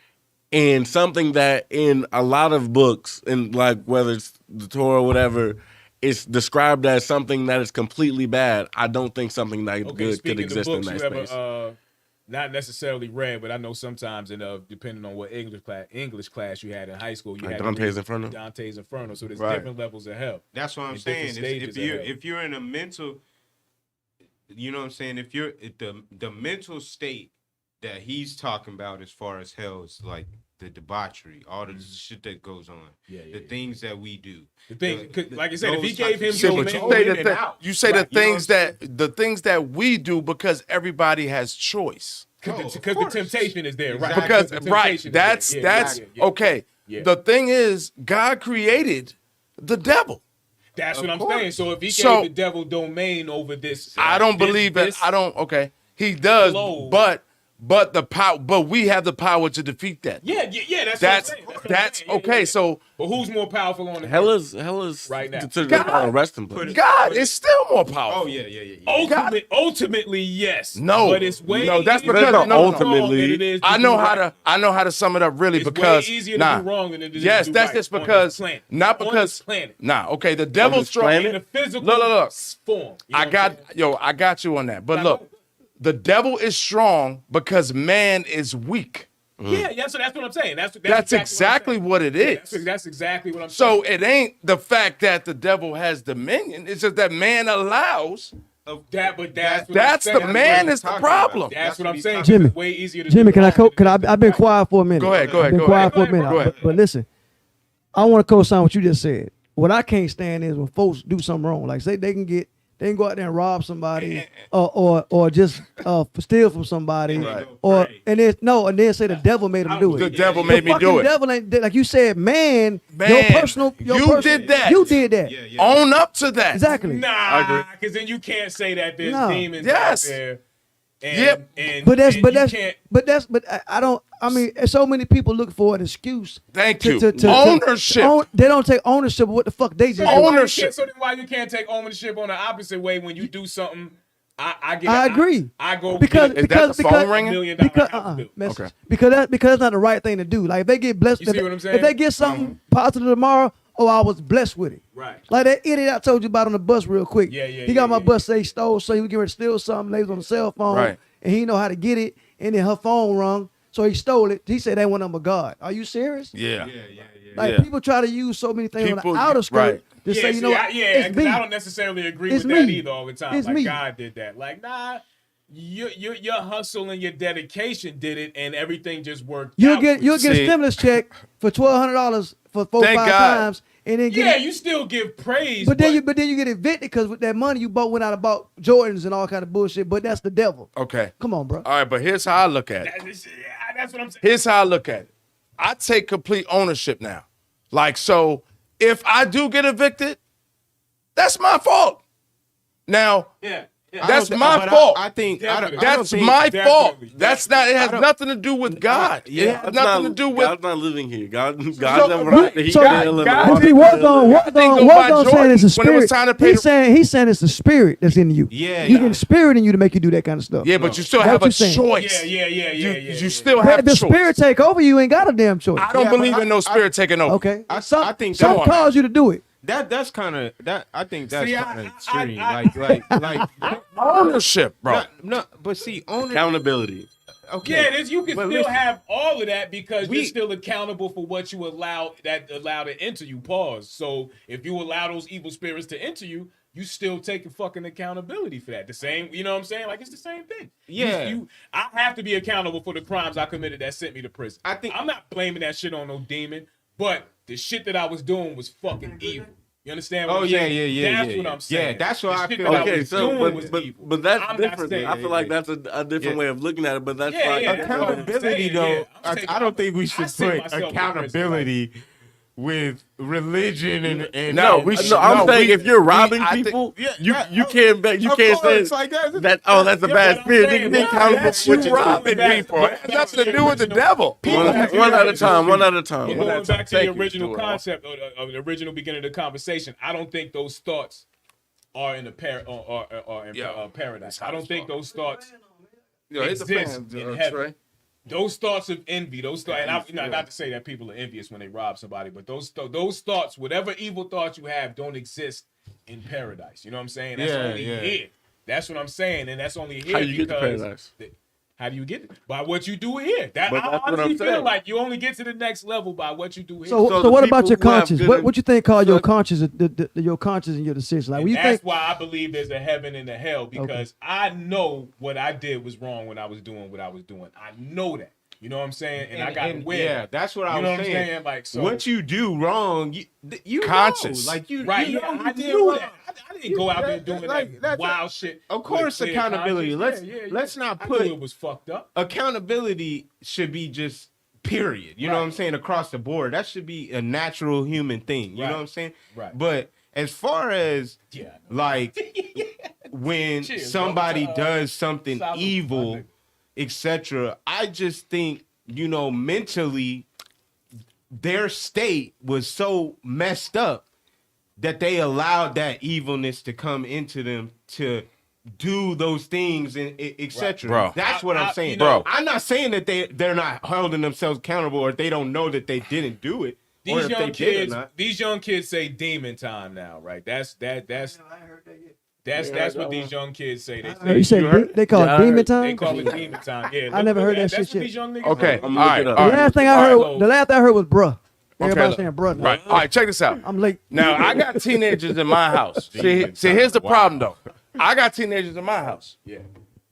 and something that in a lot of books, and like whether it's the Torah or whatever, it's described as something that is completely bad. I don't think something that good could exist in that space. Not necessarily read, but I know sometimes, depending on what English class you had in high school, you had Dante's Inferno. Dante's Inferno. So there's different levels of hell. That's what I'm saying. If you're in a mental, you know what I'm saying. If you're the mental state that he's talking about as far as hell is like the debauchery, all the shit that goes on, the things that we do. The thing, like I said, if he gave him you say the things that we do because everybody has choice. Because the temptation is there, right? Because that's okay. Yeah. The thing is, God created the devil. That's what I'm saying. So if he gave the devil domain over this, I don't believe it. I don't. Okay, he does, but the power. But we have the power to defeat that. Yeah. That's okay. So, but who's more powerful on the hell is right now? God, resting place. God is still more powerful. Oh yeah. Ultimately, yes. No, but it's way that's because ultimately. I know how to sum it up really because way easier to do wrong than it is yes, to do that's right just because not because planet. Okay, the devil's strong in a physical look. form. I got you on that. But look. The devil is strong because man is weak. Yeah, so that's what I'm saying. That's exactly what it is. That's exactly what I'm saying. So it ain't the fact that the devil has dominion. It's just that man allows. That's the man is the problem. That's what I'm saying. Jimmy, it's way easier to Jimmy, can I've been quiet for a minute. Go ahead. I've been quiet for a minute. But listen, I want to co-sign what you just said. what I can't stand is when folks do something wrong. Like say they can go out there and rob somebody or just steal from somebody. Right. And then say the devil made them do it. The devil made me do it. The devil ain't, like you said, man, you did that. You did that. Yeah. Own up to that. Exactly. Nah, because then you can't say that there's demons out there. I mean, so many people look for an excuse. Thank you. Ownership. They don't take ownership of what the fuck they just Ownership. So then why you can't take ownership on the opposite way when you do something? I agree. I go because Is that the phone ringing? $1 million house bill. Okay. Because that's not the right thing to do. Like if they get blessed, You see what I'm saying? if they get something positive tomorrow, I was blessed with it. Right. Like that idiot I told you about on the bus real quick. Yeah. He got my bus say he stole, so he was getting ready to steal something. They was on the cell phone, Right. and he didn't know how to get it, and then her phone rung, so he stole it. He said that went number God. Are you serious? Yeah. Like people try to use so many things on People- the outer skirt right. to say, you know, it's because me. I don't necessarily agree It's with that me. either all the time. It's like me. God did that. Like, nah, your hustle and your dedication did it, and everything just worked. You'll out get for you. a stimulus check for $1,200 for 4 Thank 5 God. times, and then Yeah, you still give praise, but then you get evicted because with that money you went out and bought Jordans and all kind of bullshit. But that's the devil. Okay. Come on, bro. All right, but here's how I look at it. That's what I'm saying. Here's how I look at it. I take complete ownership now. Like, so if I do get evicted, that's my fault. Now, that's my fault. I think That's my fault. That's not. It has nothing to do with God. It Yeah, has nothing to do with. God's not living here. God never right. he So, can't eliminate God- See, Everything Warzone saying it's a when it was spirit. time to pay He's saying it's the spirit that's in you. Yeah, you yeah. get a spirit in you to make you do that kind of stuff. Yeah, but you still That's have what a you're saying. choice. Yeah. You still But have if the choice. spirit take over, you ain't got a damn choice. I don't Yeah, but believe in no spirit taking over. Okay. I think some that- cause you to do it. That's kind of that. I think that's See, kind of I- extreme. I- Like Ownership, bro. no. But see, accountability. Okay. Yeah, you can But still listen, have all of that because you're we- still accountable for what you allow to enter you. Pause. So if you allow those evil spirits to enter you, you still taking fucking accountability for that. The same, you know what I'm saying? Like it's the same thing. Yeah. I have to be accountable for the crimes I committed that sent me to prison. I think- I'm not blaming that shit on no demon, but the shit that I was doing was fucking evil. You understand what Oh I'm yeah. saying? That's what I'm saying. Yeah, that's what The I shit feel. that I Okay, was so doing was evil. but that's I'm not different. saying- I feel like that's a different way of looking at it. But that's Yeah, like yeah, that's what I'm Accountability, saying, though. yeah. I'm saying- I don't think we I should set put myself in accountability with religion and No, and- we and- should- I'm no, saying we- if you're robbing I think- people, Yeah, you that- you can't bet you of can't course, say like that's that. Oh, that's a bad I'm spirit. saying, You be yeah, accountable that's for what you you're robbing doing. people. It has nothing to do with the devil. One at a time. One at a time. Going One at a back to time. the Thank you, original Stuart. concept of the original beginning of the conversation, I don't think those thoughts are in the paradise. I don't think those thoughts Yo, hit the exist fan, in Trey. heaven. Those thoughts of envy, those thoughts, and not to say that people are envious when they rob somebody, but those thoughts, whatever evil thoughts you have, don't exist in paradise. You know what I'm saying? That's only here. That's what I'm saying, and that's only here How you get to because paradise? how do you get it? By what you do here. That But I that's what honestly I'm feel saying. like you only get to the next level by what you do here. So the what about your people who have conscience? good What you think called your so- conscience? Your conscience and your decision. Like, And when you that's think why I believe there's a heaven and a hell because I know what I did was wrong when I was doing what I was doing. I know that. You know what I'm saying? And I got to win. Yeah, that's what I You know was what I'm saying. saying? Like, so, what you do wrong, you Conscious. know. Like you, right? you Yeah, know I you did knew wrong. that. I didn't go out there doing like, that that's wild shit. Of with course, a clear accountability. conscience. Let's not I put knew it was fucked up. accountability should be just period. You know what I'm saying? Across the board, that should be a natural human thing. You Right. know what I'm saying? Right. But as far as Yeah. like when Cheers, somebody bro. does something Salute, my evil, nigga. etc., I just think mentally their state was so messed up that they allowed that evilness to come into them to do those things and etc. Bro. That's what I'm I- saying. you know- I'm not saying that they're not holding themselves accountable or they don't know that they didn't do it. Or These if young they did kids, or not. these young kids say demon time now, right? That's what these young kids say. They say you said they call it demon they time. call it demon time. Yeah, I never heard that That's shit. what these young niggas Okay. say. All right. it up. All The right. last thing I All heard, right. the last thing I heard was bruh. Everybody look. saying bruh. now. Right. All right. Check this out. I'm late. Now I got teenagers in my house. See, here's the problem though. I got teenagers in my house. Yeah.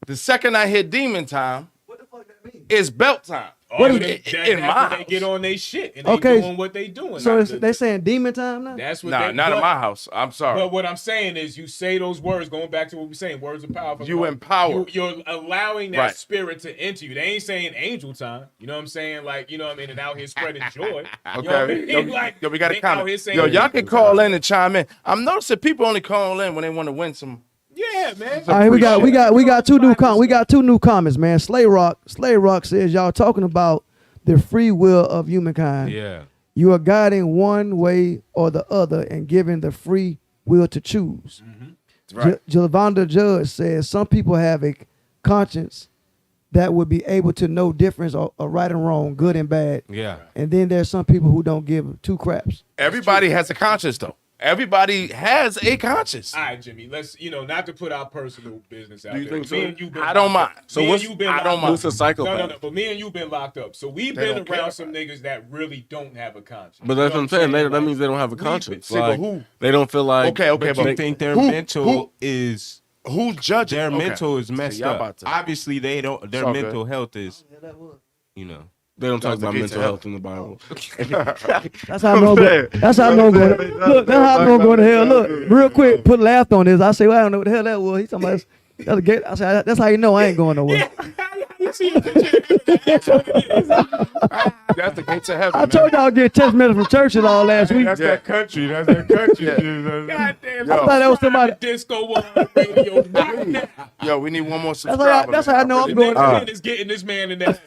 The second I hit demon time, What the fuck that mean? it's belt time. What All is- of them, in that's when my they house. get on their shit and they Okay. doing what they doing. So Not they saying demon time now? that's what Nah, they, not in but- my house. I'm sorry. But what I'm saying is, you say those words. Going back to what we're saying, words of power. You empower. You're allowing that Right. spirit to enter you. They ain't saying angel time. You know what I'm saying? Like, you know what I mean? And out here spreading joy. You know what I Okay. mean? Like, Yo, we got a they out here comment. saying Yo, y'all can angel call time. in and chime in. I'm noticing people only call in when they want to win some. Yeah, man. All right, we got two new comments, man. Slay Rock says y'all talking about the free will of humankind. Yeah. You are guiding one way or the other and giving the free will to choose. Right. Javonda Judge says some people have a conscience that would be able to know difference or right and wrong, good and bad. Yeah. And then there's some people who don't give two craps. Everybody has a conscience, though. Everybody has a conscience. All right, Jimmy. Let's, not to put our personal business out Do you there. think Me so? and you been I don't locked up. mind. So Me and what's- you been I locked don't up. mind. What's a psychopath? No. But me and you been locked up. So we've They been don't care around about some niggas that really don't have a conscience. But that's what I'm saying. That Like, means they don't have a we've been- conscience. See, but Like, who- they don't feel like. Okay, But you think their who- mental who- is Who's judging? their Okay. mental is messed y'all up. about to- Obviously, they don't. Their all mental good. health is, They don't talk That's the about key mental to health in the Bible. That's how I know. That's how I know. Look, that's how I know going to hell. Look, real quick, put laugh on this. I say, well, I don't know what the hell that was. He's talking about that's a gate. I say, that's how you know I ain't going nowhere. You see the picture? That's what it is. That's the gates of heaven. I told man. y'all get text message from church and all last week. That's that country. That's that country. Goddamn. Yo. I thought that was somebody. Disco 100 Radio Pmp. Yo, we need one more That's subscriber. how I man. know I'm The going. next man is getting this man in that.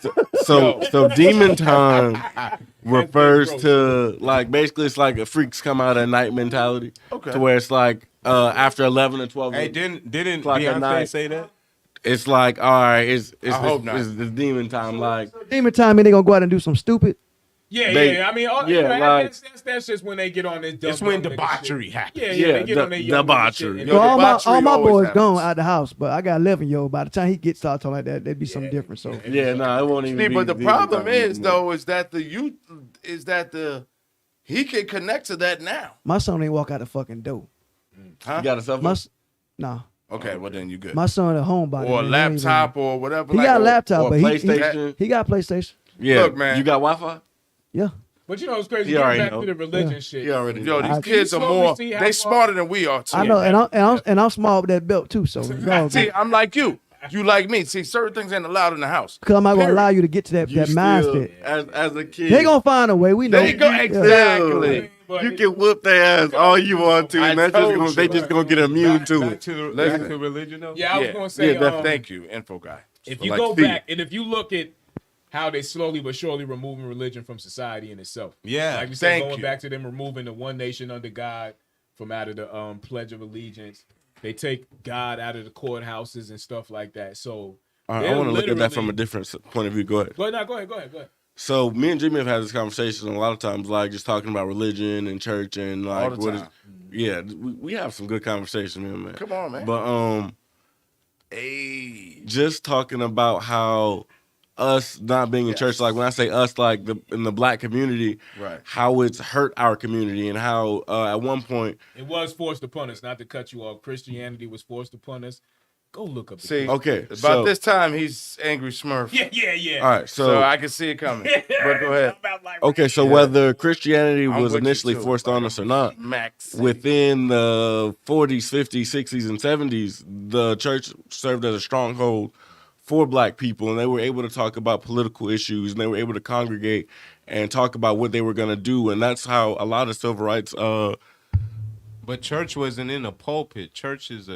So demon time refers to like basically it's like a freaks come out at night mentality. Okay. To where it's like after 11 or 12. Hey, didn't Clock at Beyonce night. say that? It's like all right, it's hope not. it's demon time. Like Demon time, mean they gonna go out and do some stupid. Yeah, They- yeah. I mean, that's just when they get on this. It's when debauchery happens. Yeah, Yeah, they get on their debauchery. and Yo, So all debauchery my always boys happens. gone out the house, but I got 11 yo. By the time he gets started talking like that, there'd be something different. So yeah, no, it won't even. See, be but the demon problem time is anymore. though, is that he can connect to that now. my son ain't walk out the fucking door. You got a cell My phone? nah, Okay, well then you good. my son a homebody. Or a man. He ain't laptop or whatever. He got a laptop, or but PlayStation. he got PlayStation. Yeah, Look, man. You got Wi-Fi? Yeah. But you know what's crazy? He Getting already back know. to the religion shit. You already Yo, know. these kids are slowly more. see how They far- smarter than we are too. I know, and I'm small with that belt too. So because See, I'm like you. You like me. See, certain things ain't allowed in the house. I'm not gonna Period. allow you to get to that You still, mindset. as a kid, They gonna find a way. We know. There you go. Yeah. Exactly. you can whoop their ass all you want to, and I that's just told gonna, you. they just gonna get immune to Back it. to Listen. religion though. Yeah, I was gonna say. Thank you, info guy. If For you like go feet. back and if you look at how they slowly but surely removing religion from society in itself. Yeah. Like we said, Thank going you. back to them removing the one nation under God from out of the Pledge of Allegiance. They take God out of the courthouses and stuff like that. So All right, I they're want to look at that from a literally- different point of view. Go ahead. Go ahead. So me and Jimmy have had this conversation a lot of times, like just talking about religion and church and like All the what is. time. Yeah, we have some good conversation, man. Come on, man. But Hey. just talking about how us not being in church, like when I say us, like in the black community, Right. how it's hurt our community and how at one point, It was forced upon us, not to cut you off. Christianity was forced upon us. Go look up. the See, okay, about so- this time he's angry Smurf. Yeah. all right, So I can see it coming. But go ahead. okay, so whether Christianity I'm was with you, initially too. forced on us or not, Max. within the 40s, 50s, 60s, and 70s, the church served as a stronghold for black people, and they were able to talk about political issues, and they were able to congregate and talk about what they were going to do, and that's how a lot of civil rights. But church wasn't in a pulpit. Church is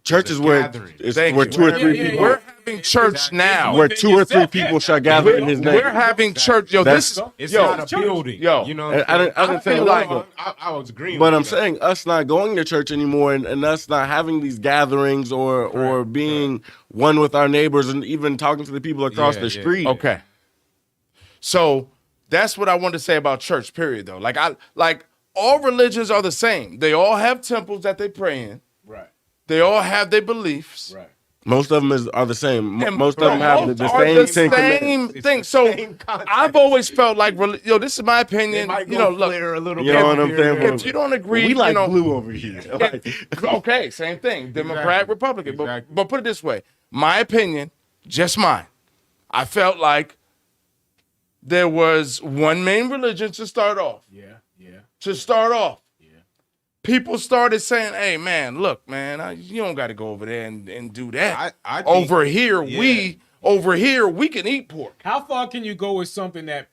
Church is a where gathering. it's Thank where you. two or three Yeah, people. We're having church now. Where two or three people shall gather in his name. We're having church. Yo, That's- this is It's yo, not a building. Yo. You know. I didn't say feel like, like- I was agreeing. but with I'm you. saying us not going to church anymore and us not having these gatherings or being one with our neighbors and even talking to the people across Yeah, the yeah. street. Okay. So that's what I wanted to say about church, period, though. Like all religions are the same. They all have temples that they pray in. Right. They all have their beliefs. Right. Most of them are the same. And Most of them have most the are same the Ten Commandments. same thing. So I've always felt like, yo, this is my opinion. You know, look, a little You know what I'm saying? if you don't agree, We like you know, blue over here. okay, same thing. Democrat, Exactly. Republican. Exactly. But put it this way. My opinion, just mine. I felt like there was one main religion to start off. To start off. People started saying, hey, man, look, man, you don't got to go over there and do that. I think, over here, we can eat pork. How far can you go with something that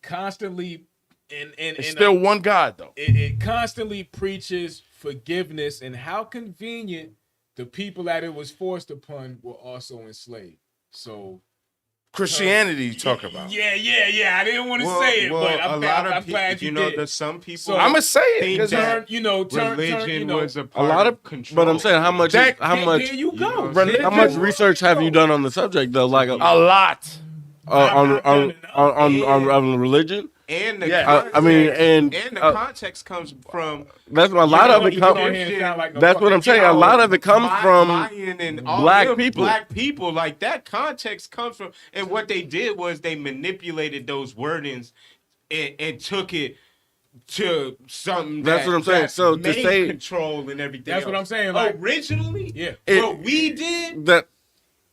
constantly it's still one God, though. It constantly preaches forgiveness, and how convenient the people that it was forced upon were also enslaved. So Christianity you talk about. Yeah. I didn't want to say it, but I'm glad you did. There's some people. So I'm gonna say it because religion was a part a lot of control. But I'm saying how much there you go. how much research have you done on the subject though? Like a lot on religion. And the context, context comes from. That's what a lot of it comes. That's what I'm saying. A lot of it comes from black people. Black people, like that context comes from, and what they did was they manipulated those wordings and took it to something. That's what I'm saying. So to say control and everything. That's what I'm saying. Like, originally, what we did,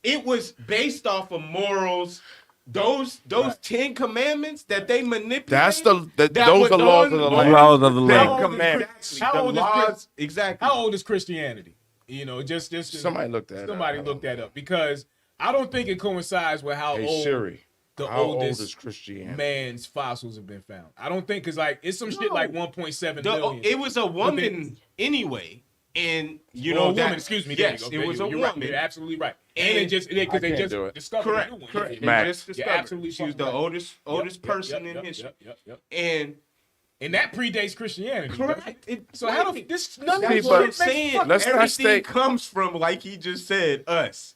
it was based off of morals. Those 10 commandments that they manipulated. Those are laws of the land. Laws of the land. 10 commandments. How old is Christianity? Just somebody looked that. Somebody looked that up because I don't think it coincides with how old Siri, the how oldest old is Christianity? man's fossils have been found. I don't think because it's some shit like 1.7 million. It was a woman anyway. And woman, excuse me. Yes, it was a woman. Right. You're absolutely right. And they just discovered a new one. Correct. Absolutely. She was the oldest person in history. And that predates Christianity. Correct. So how do this? None of That's what I'm saying. Everything comes from, like he just said, us.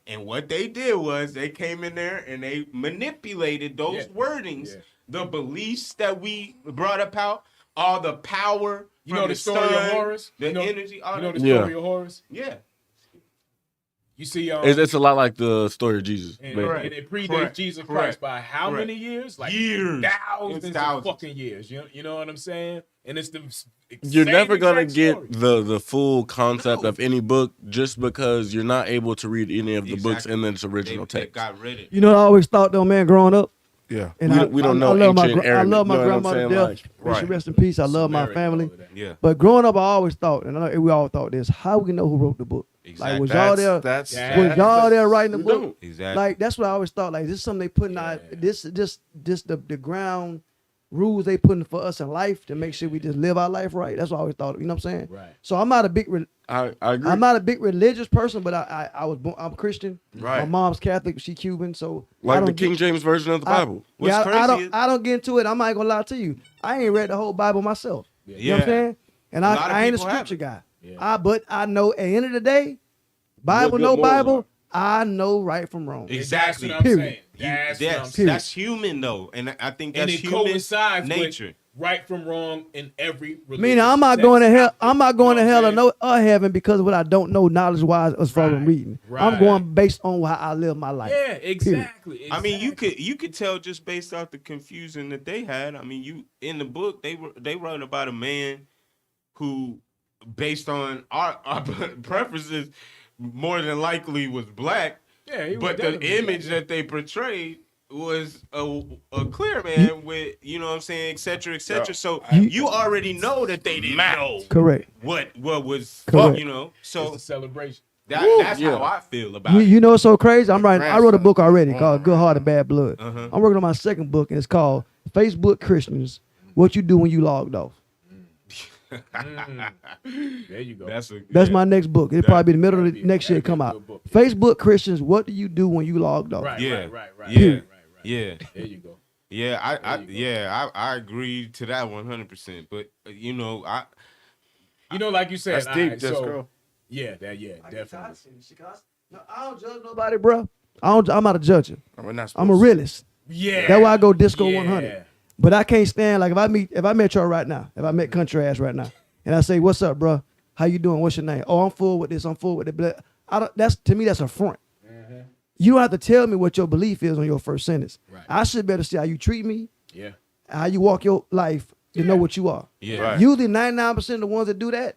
And what they did was they came in there and they manipulated those wordings, the beliefs that we brought about, all the power. You know the story of Horus? The energy. You know the story of Horus? Yeah. You see, it's a lot like the story of Jesus. And it predates Jesus Christ by how many years? Like years. Thousands of fucking years. You know what I'm saying? And it's the you're never gonna get the full concept of any book just because you're not able to read any of the books in its original text. Got rid of it. You know what I always thought though, man, growing up. Yeah, and we don't know ancient Arabic. I love my grandmother to death. Right. She rest in peace. I love my family. Yeah. But growing up, I always thought, and I know we all thought this: how we know who wrote the book? Exactly. Like, was y'all there? Was y'all there writing the book? Exactly. Like, that's what I always thought. Like, this is something they putting out. This the ground rules they putting for us in life to make sure we just live our life right. That's what I always thought. You know what I'm saying? Right. So I'm not a big. I agree. I'm not a big religious person, but I was born. I'm Christian. Right. My mom's Catholic. She Cuban. So like the King James version of the Bible. I don't get into it. I'm not gonna lie to you. I ain't read the whole Bible myself. Yeah. You know what I'm saying? And I ain't a scripture guy. Yeah. But I know at the end of the day, Bible, no Bible, I know right from wrong. Exactly. That's what I'm saying. That's human though, and I think that's and it human coincides nature. With right from wrong in every religion. Meaning I'm not going to hell. I'm not going to hell or heaven because of what I don't know knowledge wise as far as reading. Right. I'm going based on how I live my life. Yeah, exactly. I mean, you could tell just based off the confusion that they had. I mean, you in the book they wrote about a man who, based on our preferences, more than likely was black. Yeah, but the image that they portrayed was a clear man with, you know what I'm saying, et cetera, et cetera. So you already know that they didn't know what was, you know. So it's a celebration. That's how I feel about it. You know what's so crazy? I wrote a book already called Good Heart and Bad Blood. I'm working on my second book, and it's called Facebook Christians, What You Do When You Logged Off. There you go. That's my next book. It'll probably be the middle of the next year come out. Facebook Christians, what do you do when you logged off? Right. Yeah. There you go. Yeah, I agree to that 100%. But you know, like you said, that's deep, Disco. Definitely. No, I don't judge nobody, bro. I'm not a judger. I'm a realist. Yeah. That's why I go Disco 100. But I can't stand, like, if I met y'all right now, if I met Country Ass right now, and I say, "What's up, bro? How you doing? What's your name?" "Oh, I'm full with this. I'm full with it." To me, that's a front. Mm-hmm. You don't have to tell me what your belief is on your first sentence. Right. I should better see how you treat me. Yeah. How you walk your life to know what you are. Yeah. Right. Usually 99% of the ones that do that,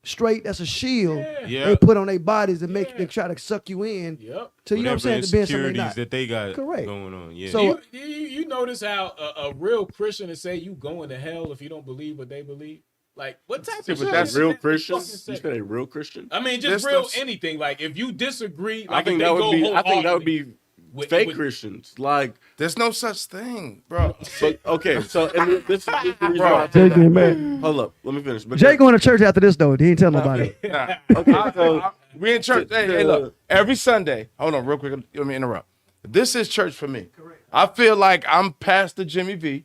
straight. That's a shield Yeah. they put on their bodies and make they try to suck you in. Yep. So you know what I'm saying? To being something Insecurities not. that they got Correct. going on. Yeah. So- You notice how a real Christian is say you going to hell if you don't believe what they believe? Like, what type of But shit that's is real that Christian. fucking You say? said a real Christian. I mean, just This real stuff's- anything. Like, if you disagree, I like think if they that would go be. I think that would wholeheartedly be with- fake with- Christians. Like, There's no such thing, bro. but okay. So and this is the reason Bro. why I say Jay getting that. mad. Hold up. Let me finish. Because- Jay going to church after this though. He ain't tell nobody. Nah. Okay. So We in church. Hey, look. Every Sunday. Hold on, real quick. Let me interrupt. This is church for me. I feel like I'm Pastor Jimmy V.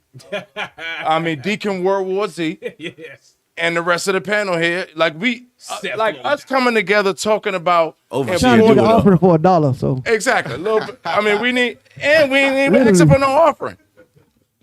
I mean Deacon World War Z. Yes. And the rest of the panel here, like Step like on us coming together talking about Overseer Trying to do get the it up. offering for $1. So exactly a little bit. I mean, we need, and we ain't even asking for no offering.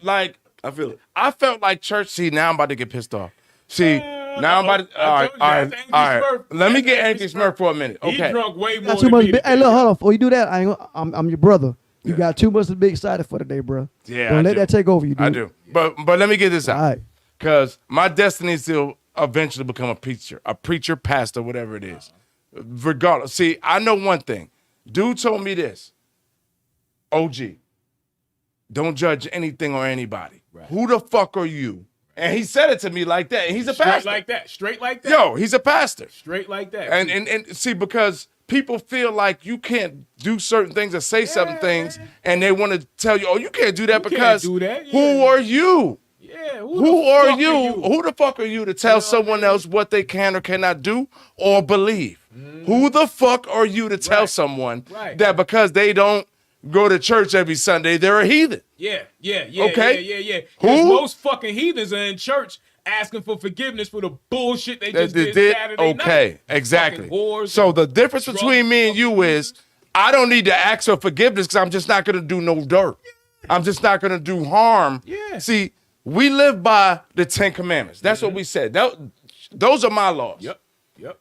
Like I feel it. I felt like church. See, now I'm about to get pissed off. See, now I'm about to. I All right, told you, all right, that's Andy all right. Smurf. Let me That's get Andy Andy Smurf for a minute. He Okay. drunk way more got too than much. me Hey, today. look, hold on. Before you do that, I'm your brother. You got too much to be excited for today, bro. Yeah, Don't I let do. that take over you, dude. I do. But let me get this All out. right. Because my destiny is to eventually become a preacher, pastor, whatever it is. Regardless. See, I know one thing. Dude told me this. OG, don't judge anything or anybody. Who the fuck are you? And he said it to me like that. And he's a Straight pastor. like that. Straight like that. Yo, he's a pastor. Straight like that. And see, because people feel like you can't do certain things or say certain things, and they want to tell you, oh, you can't do that You can't because do that, who yeah. are you? yeah. Who the are fuck you? Who the fuck are you to tell someone else what they can or cannot do or believe? Who the fuck are you to tell someone Right. that because they don't go to church every Sunday, they're a heathen? Yeah. Okay. Yeah. Who? 'Cause most fucking heathens are in church asking for forgiveness for the bullshit they just did Saturday night. Okay, exactly. Fucking wars So and the difference drug between me and you fucking is I don't need to ask for forgiveness because I'm just not going to do no dirt. I'm just not going to do harm. Yeah. See, we live by the 10 Commandments. That's what we said. Those are my laws. Yep.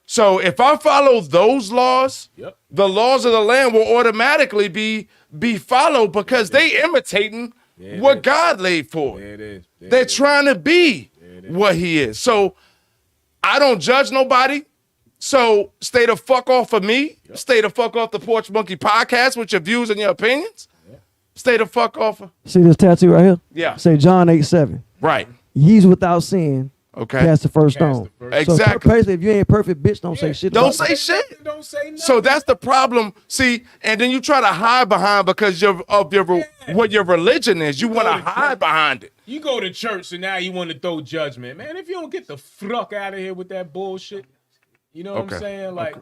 So if I follow those laws, Yep. the laws of the land will automatically be followed because they imitating what God laid for. There it is. There They're it is. trying to be what he is. So I don't judge nobody. So stay the fuck off of me. Stay the fuck off the Porch Monkey podcast with your views and your opinions. Stay the fuck off of. See this tattoo right here? Yeah. Say John 8:7. Right. Ye's without sin. Okay. Cast the first Cast stone. the first- Exactly. So basically, if you ain't perfect, bitch, don't say shit. Don't about say it. shit. Don't say nothing. So that's the problem. See, and then you try to hide behind because what your religion is. You want to hide behind it. You go to church and now you want to throw judgment. Man, if you don't get the fuck out of here with that bullshit, you know what Okay. I'm saying? Like,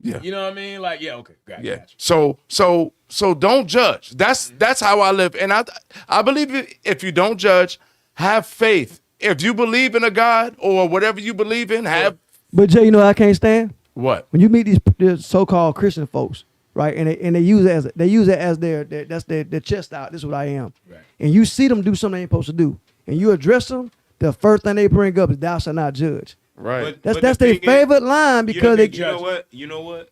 Yeah. you know what I mean? Like, yeah, okay. Got Yeah. you. So don't judge. That's how I live. And I believe if you don't judge, have faith. If you believe in a God or whatever you believe in, have But Jay, you know what I can't stand? what? When you meet these so-called Christian folks, right? And they use it as their chest out. This is what I am. Right. And you see them do something they ain't supposed to do, and you address them. The first thing they bring up is "Thou shalt not judge." Right. That's the their thing is, favorite line because they. You know what?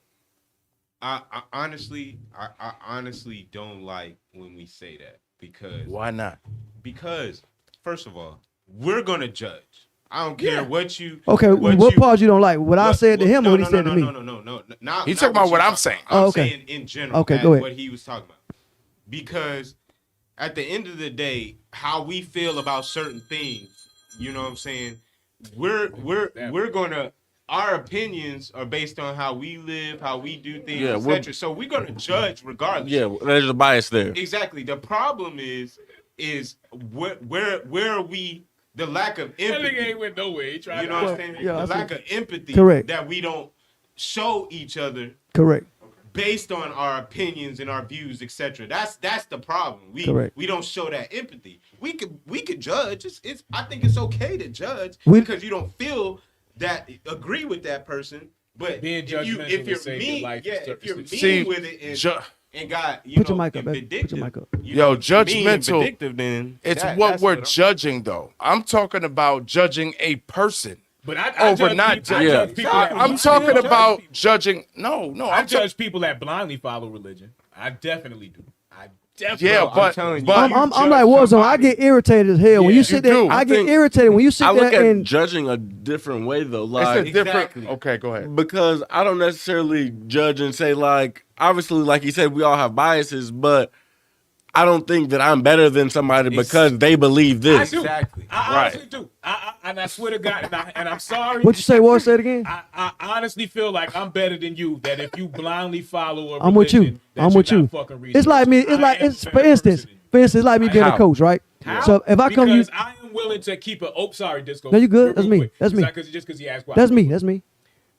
I honestly don't like when we say that because Why not? first of all, we're gonna judge. I don't care what you. Okay, what part you don't like? What I said to him or what he said to me? No. Not, He's not talking about what you're I'm talking saying. about. I'm Oh, okay. saying in general. Okay, go ahead. What he was talking about. Because at the end of the day, how we feel about certain things, you know what I'm saying? We're gonna. Our opinions are based on how we live, how we do things, Yeah, etc. So we're gonna judge regardless. Yeah, there's a bias there. Exactly. The problem is where are we? The lack of That nigga empathy. ain't went nowhere. He tried You know to. what I'm saying? yeah, I The see. lack of empathy Correct. that we don't show each other Correct. based on our opinions and our views, etc. That's the problem. Correct. We don't show that empathy. We could judge. It's I think it's okay to judge We- because you don't feel that agree with that person. But Being if judgmental you're will save your mean, life yeah, in if you're mean See, with it and got Put your mic up, baby. Put your mic up. Judgmental. Then It's that's what we're I'm- judging, though. I'm talking about judging a person. But I over judge not people, I judging. judge people that- I'm I talking judge about people. judging. No, I I'm judge people that blindly follow religion. I definitely do. I definitely. Yeah, I'm but- telling you, but- you I'm judge like Warzone. I somebody. get irritated as hell when Yeah, you sit you there. do. I I get think- irritated when you sit I look there at and judging a different way though. It's Like a different. Exactly. Okay, go ahead. because I don't necessarily judge and say like obviously like you said we all have biases, but I don't think that I'm better than somebody because they believe I this. do. Exactly. I honestly do. And I swear to God, and I'm sorry. what you say? What say it again? I honestly feel like I'm better than you. That if you blindly follow a I'm with you. religion, that I'm you're with you. not fucking It's reasonable. like me. It's I like am it's a for better instance. person For instance, it's like me being a How? coach, right? How? So if I come to you, because I am willing to keep it. Oh, sorry, Disco. No, you good. Real That's me. quick. That's me. Just because he asked why. that's me. That's me.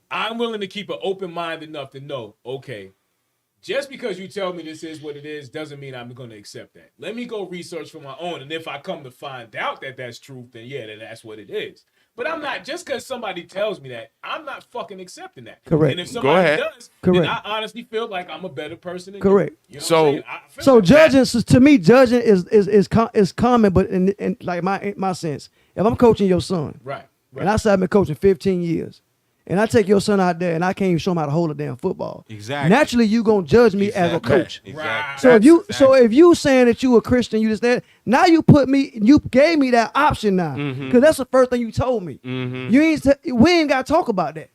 I'm willing to keep an open mind enough to know, okay, just because you tell me this is what it is doesn't mean I'm going to accept that. Let me go research for my own. And if I come to find out that that's truth, then yeah, then that's what it is. But I'm not, just because somebody tells me that, I'm not fucking accepting that. Correct. And if somebody ahead. does, Correct. then I honestly feel like I'm a better person than Correct. you. You know So- what I'm saying? I feel So like judging to me, judging is common, but in like my sense, if I'm coaching your son, Right. and I say I've been coaching 15 years, and I take your son out there and I can't even show him how to hold a damn football. Exactly. Naturally, you gonna judge me as a Exactly. coach. Exactly. So if you saying that you a Christian, you just that now you gave me that option now because that's the first thing you told me. You we ain't got to talk about that.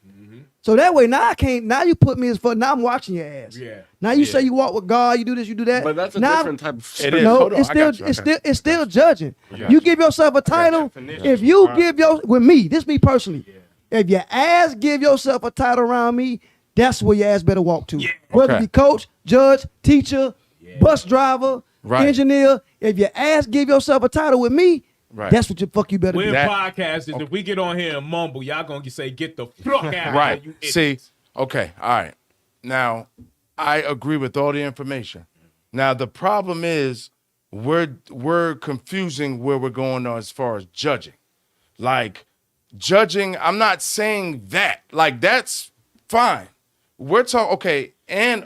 So that way now I can't. Now you put me as for now I'm watching your ass. Yeah. Now you say you walk with God, you do this, you do that. But that's a now, different type of It is. No, Hold on, it's I still got you. it's still judging. You give yourself a title. If you give with me, this me personally. If your ass give yourself a title around me, that's where your ass better walk to. Whether Okay. it be coach, judge, teacher, bus driver, Right. engineer. If your ass give yourself a title with me, Right. that's what the fuck you better We're do. That- podcasters. If we get on here and mumble, y'all going to say, get the fuck out. Right. You See, idiots. okay, all right. Now, I agree with all the information. Now, the problem is we're confusing where we're going on as far as judging. Like, judging, I'm not saying that. Like, that's fine. We're talking, okay, and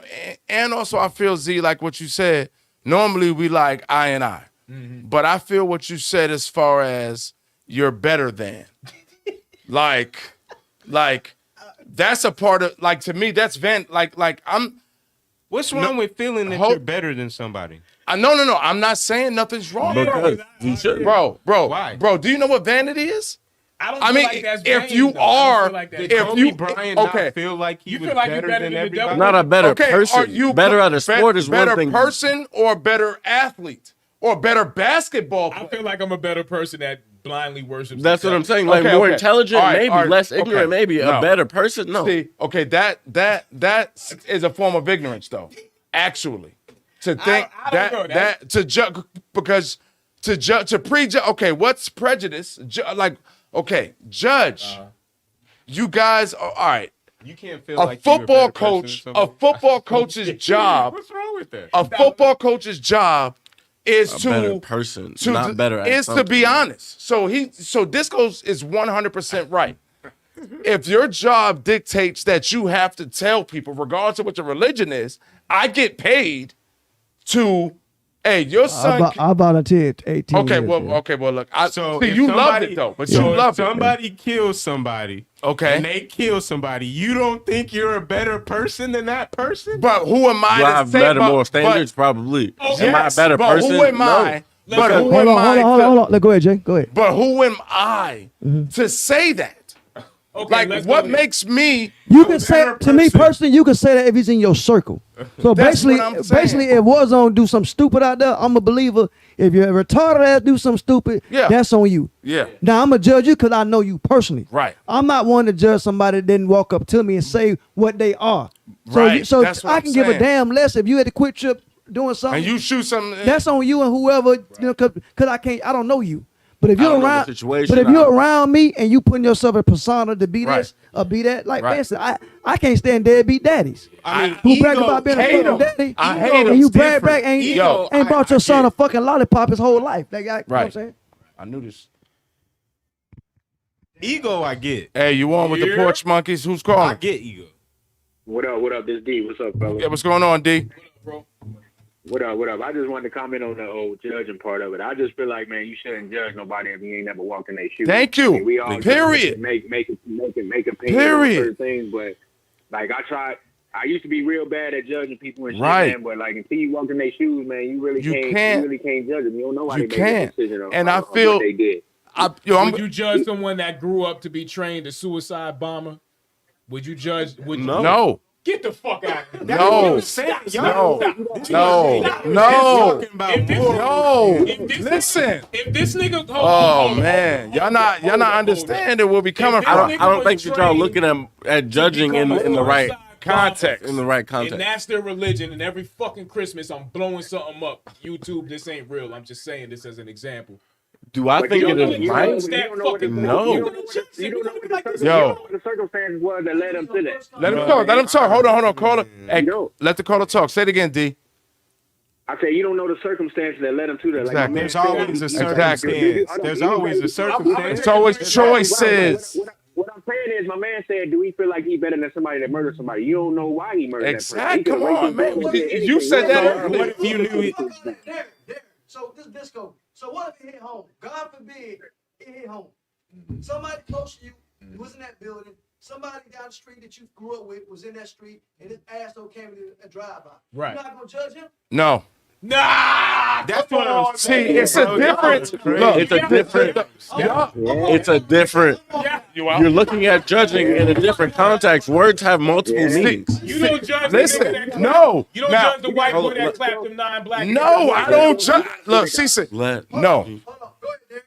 also I feel, Z, like what you said, normally we like I and I. But I feel what you said as far as you're better than. like that's a part of, like, to me, that's like I'm What's wrong with feeling that Hold- you're better than somebody? no, I'm not saying nothing's wrong. Because you should. Bro, Why? do you know what vanity is? I don't I feel mean, like that's if vain, you though. I don't are- feel like that's if vain. Kobe you- Bryant okay. not feel like he You was feel like you better better than than the everybody? devil? Not a better Okay, person. are you better at a sport is better one thing. person or better athlete or better basketball I player? feel like I'm a better person that blindly worships. That's what I'm himself. saying. Like Okay, more okay. intelligent, All right, maybe all right, less okay. ignorant, maybe No. a better person. No, See, okay, that is a form of ignorance, though. Actually, to think I don't know that. that to judge because to prejudge. Okay, what's prejudice? Judge. You guys are all right. You can't feel A like you're football better person coach, than a somebody. football coach's job, What's wrong with that? a football coach's job is a to better person, not better at is something. to be honest. So Disco's is 100% right. If your job dictates that you have to tell people, regardless of what your religion is, I get paid to, hey, your son. I volunteered 18 Okay, years, well, yeah. okay, well, look, So see, if you loved somebody- it though, but so you if loved it. somebody kills somebody, Okay. and they kill somebody, you don't think you're a better person than that person? But who am I Do I to have say? better but- moral standards? Probably. but- Am I a yes, better but person? Who am I? No. But who Hold am on, I? hold on. Go ahead, Jay. Go ahead. But who am I to say that? Okay, Like, let's what go makes me? You can say better to me person. personally, you can say that if he's in your circle. So That's basically, what I'm saying. if Warzone do something stupid out there, I'm a believer. If you're a retarded ass do something stupid, Yeah. that's on you. Yeah. Now I'm gonna judge you because I know you personally. Right. I'm not one to judge somebody that didn't walk up to me and say what they are. So, Right. so That's what I I'm can give a saying. damn less if you had to quit trip doing something. And you shoot something. That's on you and whoever, you know, cause I don't know you. But if I you're don't know the around, situation. but if you're around me and you putting yourself in persona to be Right. this or be that, like Right. for instance, I can't stand deadbeat daddies I mean, who brag ego- about being a hate fucking 'em. daddy. I hate and 'em. you It's brag different. ain't Ego, ain't brought your son get a fucking lollipop his whole life. That guy, you know what I'm Right. saying? I knew this. Ego, I get. Hey, you on with the Yeah. porch monkeys? Who's I calling? get ego. What up? What up? This D. What's up, fellas? Yeah, what's going on, D? What up? What up? I just wanted to comment on the old judging part of it. I just feel like, man, you shouldn't judge nobody if you ain't never walked in their shoes. Thank you. I mean, we all Period. make opinions Period. on certain things, but like I used to be real bad at judging people and shit, Right. man. But like until you walk in their shoes, man, you really can't judge them. You don't know why You they made can't. that decision on, And I on feel- what they did. Would you judge someone that grew up to be trained a suicide bomber? Would you judge? Would you? No. Get the fuck out of here. No. Listen. If this nigga, Oh man, y'all not understanding where we coming I from. don't think that y'all looking at judging in the right Context. in the right and context. that's their religion. And every fucking Christmas, I'm blowing something up. YouTube, this ain't real. I'm just saying this as an example. Do I think it is right? No. You don't know what the circumstances was that led him to that. Let him talk. Let him talk. Hold on. Caller. Hey, No. let the caller talk. Say it again, D. I say you don't know the circumstances that led him to that. Exactly. Like, There's always a Exactly. circumstance. There's always a circumstance. It's always choices. What I'm saying is, my man said, do he feel like he's better than somebody that murdered somebody? You don't know why he murdered Exactly. that person. Come on, man. You said that What if you knew it? There. So this disco. So what if it hit home? God forbid it hit home. Somebody close to you was in that building. Somebody down the street that you grew up with was in that street, and this asshole came in a drive-by. Right. You're not gonna judge him. No. Nah, That's what I'm See, saying. it's a difference. Look, It's a different. It's a different. You're looking at judging in a different context. Words have multiple meanings. You don't judge. Listen, the nigga that no. You don't Now- judge the white boy that clapped them 9 black. No, I don't judge. Look, Cece. Let No. Hold on. Go ahead, Derek.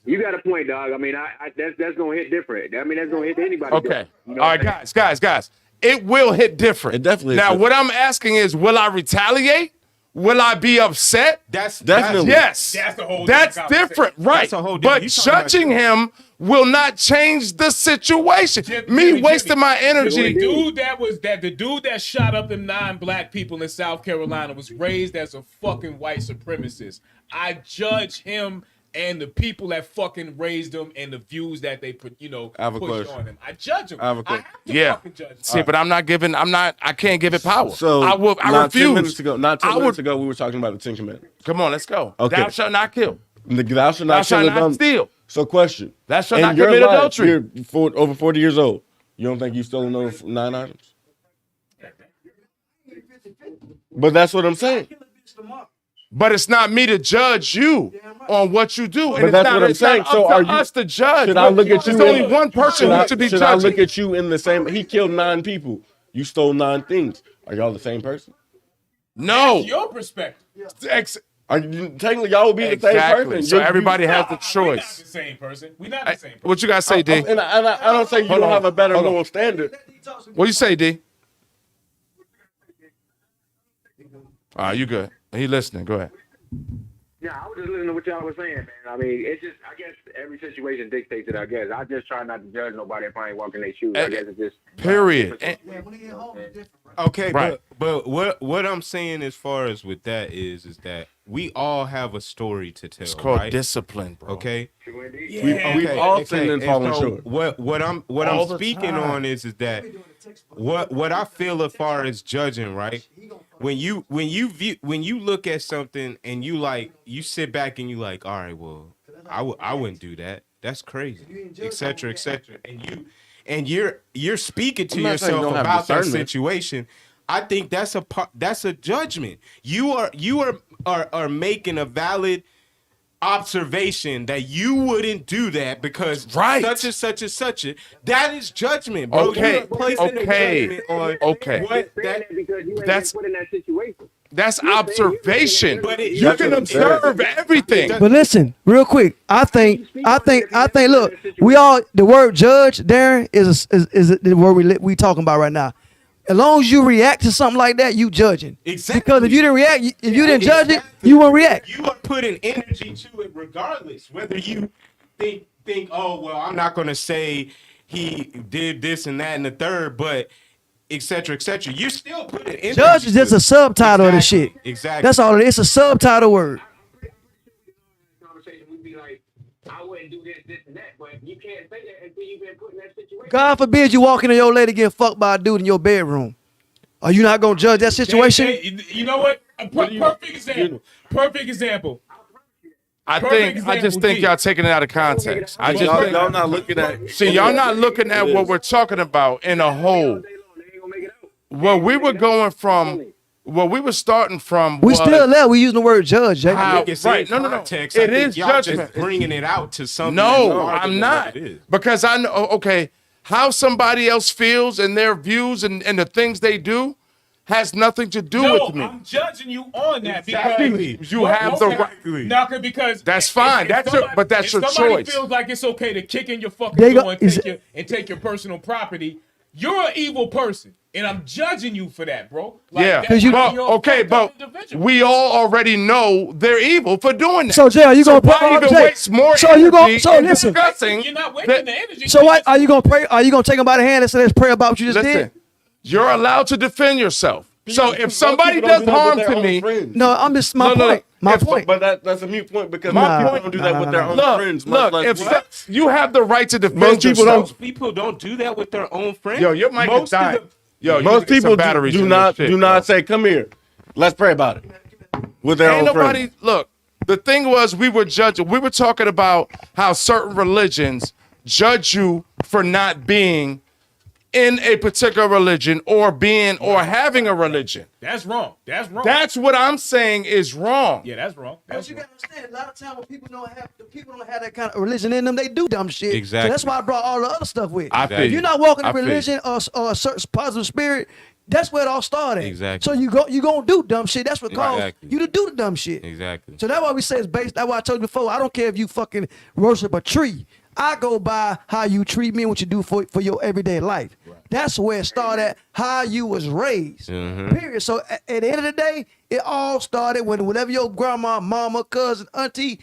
You got a point, dog. I mean, that's gonna hit different. I mean, that's gonna hit anybody. Okay. different. You know All what right, I'm saying? guys. It will hit different. It definitely Now, is. what I'm asking is, will I retaliate? Will I be upset? That's Definitely. Yes. That's a whole That's different conversation. different, right? That's a whole But different- you talking about- judging him will not change the situation. Me wasting my energy. The dude that shot up them 9 black people in South Carolina was raised as a fucking white supremacist. I judge him and the people that fucking raised him and the views that they put, I have a push question. on him. I judge him. I have a I question. have to Yeah. fucking judge him. See, but I can't give it power. So I not 10 refuse. minutes ago, not 10 I would- minutes ago, we were talking about the Ten Commandments. Come on, let's go. Okay. Thou shalt not kill. Thou shalt Thou not shalt kill not adultery. steal. So, question: Thou shalt in not your commit life, adultery. You're over 40 years old. You don't think you've stolen those 9 items? But that's what I'm saying. But it's not me to judge you on what you do. And But that's it's not, what I'm it's not saying. up So to are you- us to judge. Should I look at There's you only in- one person who should be Should I judging. look at you in the same? He killed 9 people. You stole 9 things. Are y'all the same person? No. That's your perspective. Are you technically y'all would be the same Exactly. person? So You- everybody has the We're not choice. the same person. We're not the same person. What you guys say, D? And I don't say you Hold don't on. have a better Hold on. moral standard. What you say, D? All right, you good. He listening. Go ahead. Yeah, I was just listening to what y'all was saying, man. I mean, it's just, I guess every situation dictates it, I guess. I just try not to judge nobody if I ain't walking their shoes. I guess it's just. Period. And- Yeah, when he get home, it's different. Okay, Right. but what I'm saying as far as with that is that we all have a story to tell. It's called right? discipline, bro. Okay. We've all sinned and fallen so short. What I'm All the speaking time. on is that what I feel as far as judging, right? When you look at something and you sit back and you like, all right, well, I wouldn't do that. That's crazy, etc., etc. And you're speaking to I'm not saying you yourself don't have about that discernment. situation. I think that's a judgment. You are making a valid observation that you wouldn't do that because Right. such and such and such. That is judgment, bro. Okay, You're placing a okay, judgment on okay. what Saying that because you ain't That's- been put in that situation. That's observation. But You That's can what I'm saying. observe everything. But listen, real quick. I think. Look, we all the word judge, Darren, is the word we talking about right now. As long as you react to something like that, you judging. Exactly. Because if you didn't react, if you didn't judge it, you won't react. You are putting energy to it regardless. Whether you think, oh well, I'm not gonna say he did this and that and the third, but etc. etc. You're still putting energy. Judge is just to a it. subtitle of the shit. Exactly. That's all it is. It's a subtitle word. Conversation, we'd be like, I wouldn't do this, and that, but you can't say that until you've been put in that situation. God forbid you walk into your lady getting fucked by a dude in your bedroom. Are you not gonna judge that situation? You know what? Perfect example. Perfect example. I just think G. y'all taking it out of context. I just think y'all not looking at. see y'all not looking at what we're talking about in a whole. Where we were going from, where we were starting from. We was still there. We using the word judge, Jay. how, right? No. Context, It I think is y'all judgment. just bringing it out to something. No, that's larger I'm than not. what it is. Because I know, okay, how somebody else feels and their views and the things they do has nothing to do No, with me. I'm judging you on that Exactly. because You have the right. No, because That's fine. That's your- but that's your if somebody choice. feels like it's okay to kick in your fucking They go- door and take your personal property, you're an evil person, and I'm judging you for that, bro. Like, Yeah, that's how but you're a okay, fucked up but individual. we all already know they're evil for doing that. So Jay, are you gonna why pray? even Jay, waste more so you gonna energy so in listen. discussing You're not that- wasting the energy. So what are you gonna pray? Are you gonna take him by the hand and say, "Let's pray about what you just Listen, did"? you're allowed to defend yourself. So if somebody People does don't do that harm with their to own me, friends. No, I'm just my No. point. My If- point. But that's a mute point because Nah, most people don't do that with their own friends. much look, less if we. so- you have the right to defend Most people yourself. don't. People don't do that with their own friends. Yo, your mic is Most of dying. the- Yo, you Most need some people batteries do in not this shit, do not yo. say, "Come here, let's pray about it." With their Ain't own nobody friends. look. The thing was, we were judging. We were talking about how certain religions judge you for not being in a particular religion or being or having a religion. That's wrong. That's wrong. That's what I'm saying is wrong. yeah, that's wrong. But That's you wrong. gotta understand, a lot of times when people don't have that kind of religion in them, they do dumb shit. Exactly. So that's why I brought all the other stuff with. I feel If you. you're not walking I in feel you. religion or a certain positive spirit, that's where it all started. Exactly. So you gonna do dumb shit. That's what caused Exactly. you to do the dumb shit. Exactly. So that's why we say it's based. That's why I told you before. I don't care if you fucking worship a tree. I go by how you treat me and what you do for your everyday life. That's where it started. How you was raised. Period. So at the end of the day, it all started when whatever your grandma, mama, cousin, auntie,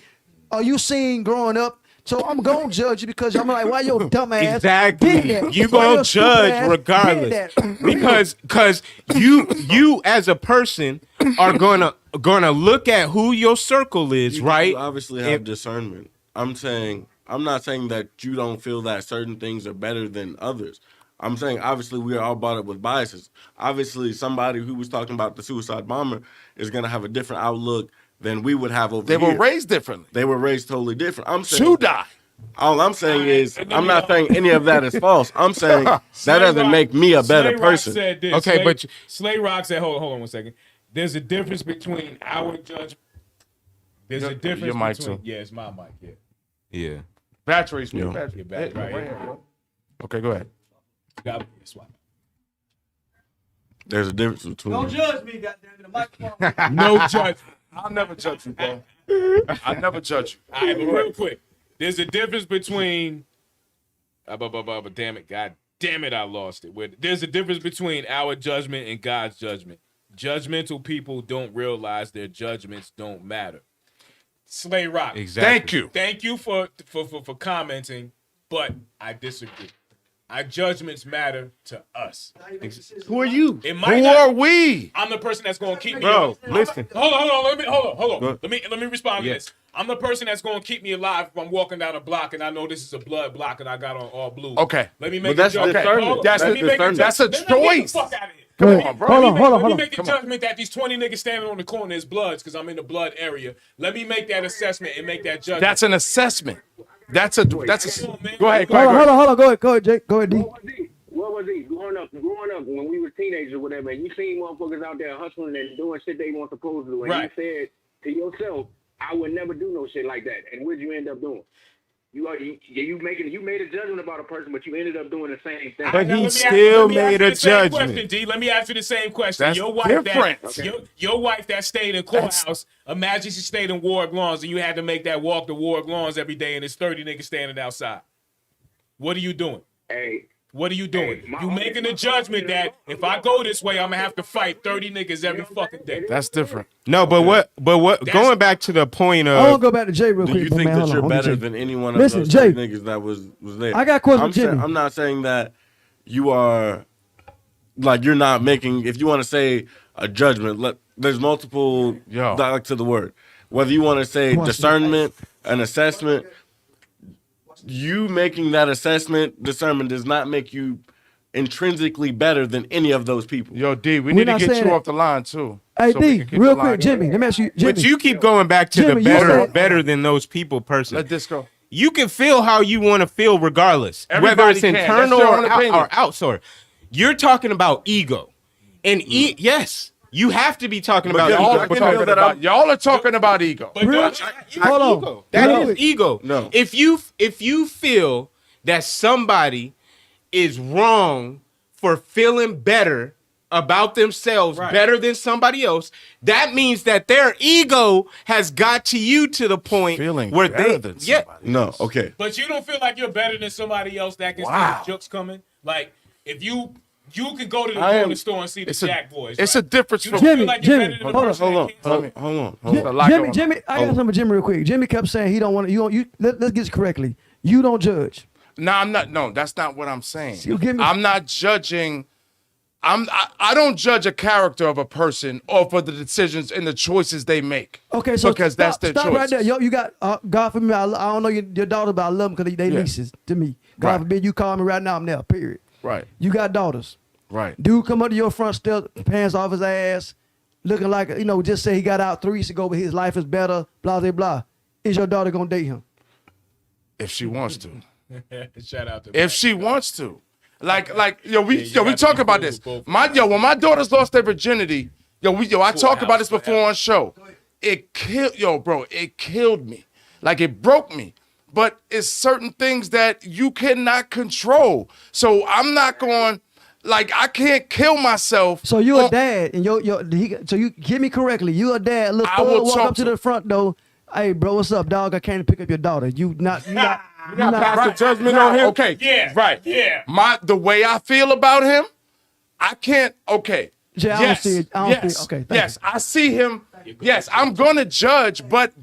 or you seen growing up. So I'm gonna judge you because I'm like, why your dumb ass Exactly. did that? You Why gonna your stupid judge ass regardless did that? because you as a person are gonna look at who your circle is, You right? obviously have discernment. I'm not saying that you don't feel that certain things are better than others. I'm saying obviously we are all brought up with biases. Obviously somebody who was talking about the suicide bomber is gonna have a different outlook than we would have over They here. were raised differently. They were raised totally different. I'm saying To die. all I'm saying is I'm not saying any of that is false. I'm saying that doesn't make me a better Slay Rock person. said this. Okay, Slay, but- Slay Rock said, hold on 1 second. There's a difference between our judgment. There's a difference your mic between. too. Yeah, it's my mic. Yeah. Yeah. Batteries. Yo. Batteries. Your back, right Hey, here. Okay, go ahead. Got swap. There's a difference between Don't judge me, goddamn it. The microphone. No judgment. I'll never judge you, bro. I never judge you. All right, but real quick, there's a difference between. Damn it, God damn it, I lost it. There's a difference between our judgment and God's judgment. Judgmental people don't realize their judgments don't matter. Slay Rock. Exactly. Thank you. Thank you for commenting, but I disagree. Our judgments matter to us. Who are you? It might Who not- are we? I'm the person that's going to keep me. Bro, listen. Hold on. Let me respond to this. I'm the person that's going to keep me alive if I'm walking down a block and I know this is a blood block and I got on all blue. Okay. Let me make But that's a judgment. discernment. Hold on. That's Let me make discernment. That's a Let me get the choice. fuck out of here. Go ahead. on, bro. Hold on. Let me make the Come on. judgment that these 20 niggas standing on the corner is bloods because I'm in the blood area. Let me make that assessment and make that judgment. That's an assessment. That's a. Go ahead. Hold on. Go ahead, Jake. Go ahead, D. What was he? Growing up when we were teenagers or whatever, and you seen motherfuckers out there hustling and doing shit they weren't supposed to do, and Right. you said to yourself, I would never do no shit like that. And what'd you end up doing? You made a judgment about a person, but you ended up doing the same thing. But Now, he let me still ask you made a the same judgment. question, D. Let me ask you the same question. That's your wife different. That, your wife that stayed in courthouse, imagine she stayed in Warwick Lawns and you had to make that walk to Warwick Lawns every day and there's 30 niggas standing outside. What are you doing? Hey, What are you doing? Hey, You making a judgment that if I go this way, I'm gonna have to fight 30 niggas every fucking day. That's different. No, but what? Going back to the point I want to of go back to Jay real Do quick. you but think man, that hold you're on. better Jay. than any one of Listen, those Jay. niggas that was there? I got a question with Jimmy. I'm not saying that you are like you're not making. If you want to say a judgment, there's multiple Yo. dialects to the word. Whether you want to say discernment, an assessment, you making that assessment, discernment does not make you intrinsically better than any of those people. Yo, D, we We're need to not get saying you that. off the line too. Hey, so we D, can keep real the line quick, Jimmy, let me ask you, Jimmy. But you keep going back to Jimmy, the you said- better than those people person. Let this go. You can feel how you want to feel regardless, whether Everybody it's can. internal That's your own or opinion. outsourced. You're talking about ego. And yes, you have to be talking about Y'all ego. are talking about, y'all are talking about ego. But Real- don't you- Hold on. Ego. That No. is ego. No. If you feel that somebody is wrong for feeling better about themselves, better than somebody else, that means that their ego has got to you to the point Feeling where better they than somebody. No, okay. But you don't feel like you're better than somebody else that can see the jokes coming? Like, if you can go to the corner store and see the Jack Boys. It's right? a difference You from don't feel Jimmy, like you're Jimmy, better than the hold on, person Hold on, that can't- hold on. There's a lot Jimmy, going on. Jimmy, I got something with Jimmy real quick. Jimmy kept saying he don't want to. Let's get this correctly. You don't judge. No, I'm not. No, that's not what I'm saying. You give me- I'm not judging. I don't judge a character of a person or for the decisions and the choices they make. Okay, so because stop, that's their stop choices. right there. Yo, you got God forbid. I don't know your daughter, but I love them because they nieces to me. God Right. forbid you call me right now. I'm there. Period. Right. You got daughters. Right. Dude come up to your front step, pants off his ass, looking like just say he got out 3 weeks ago, but his life is better. Blah blah blah. Is your daughter gonna date him? If she wants to. Shout out to If she wants to. Like we got to talk be about cool this. with both. When my daughters lost their virginity, I talked about this Courthouse, before on show. It killed me. Like it broke me. But it's certain things that you cannot control. So I'm not going, I can't kill myself. So you a dad, and so you get me correctly. You a dad. Look, I will walk talk up to to- the front door. Hey, bro, what's up, dog? I came to pick up your daughter. You not Pass the judgment on him? Okay. Yeah. Right. Yeah. The way I feel about him, I can't. Okay. Jay, I don't see it. I don't see it. Okay, thank Yes. I see him. Yes. I'm gonna judge, but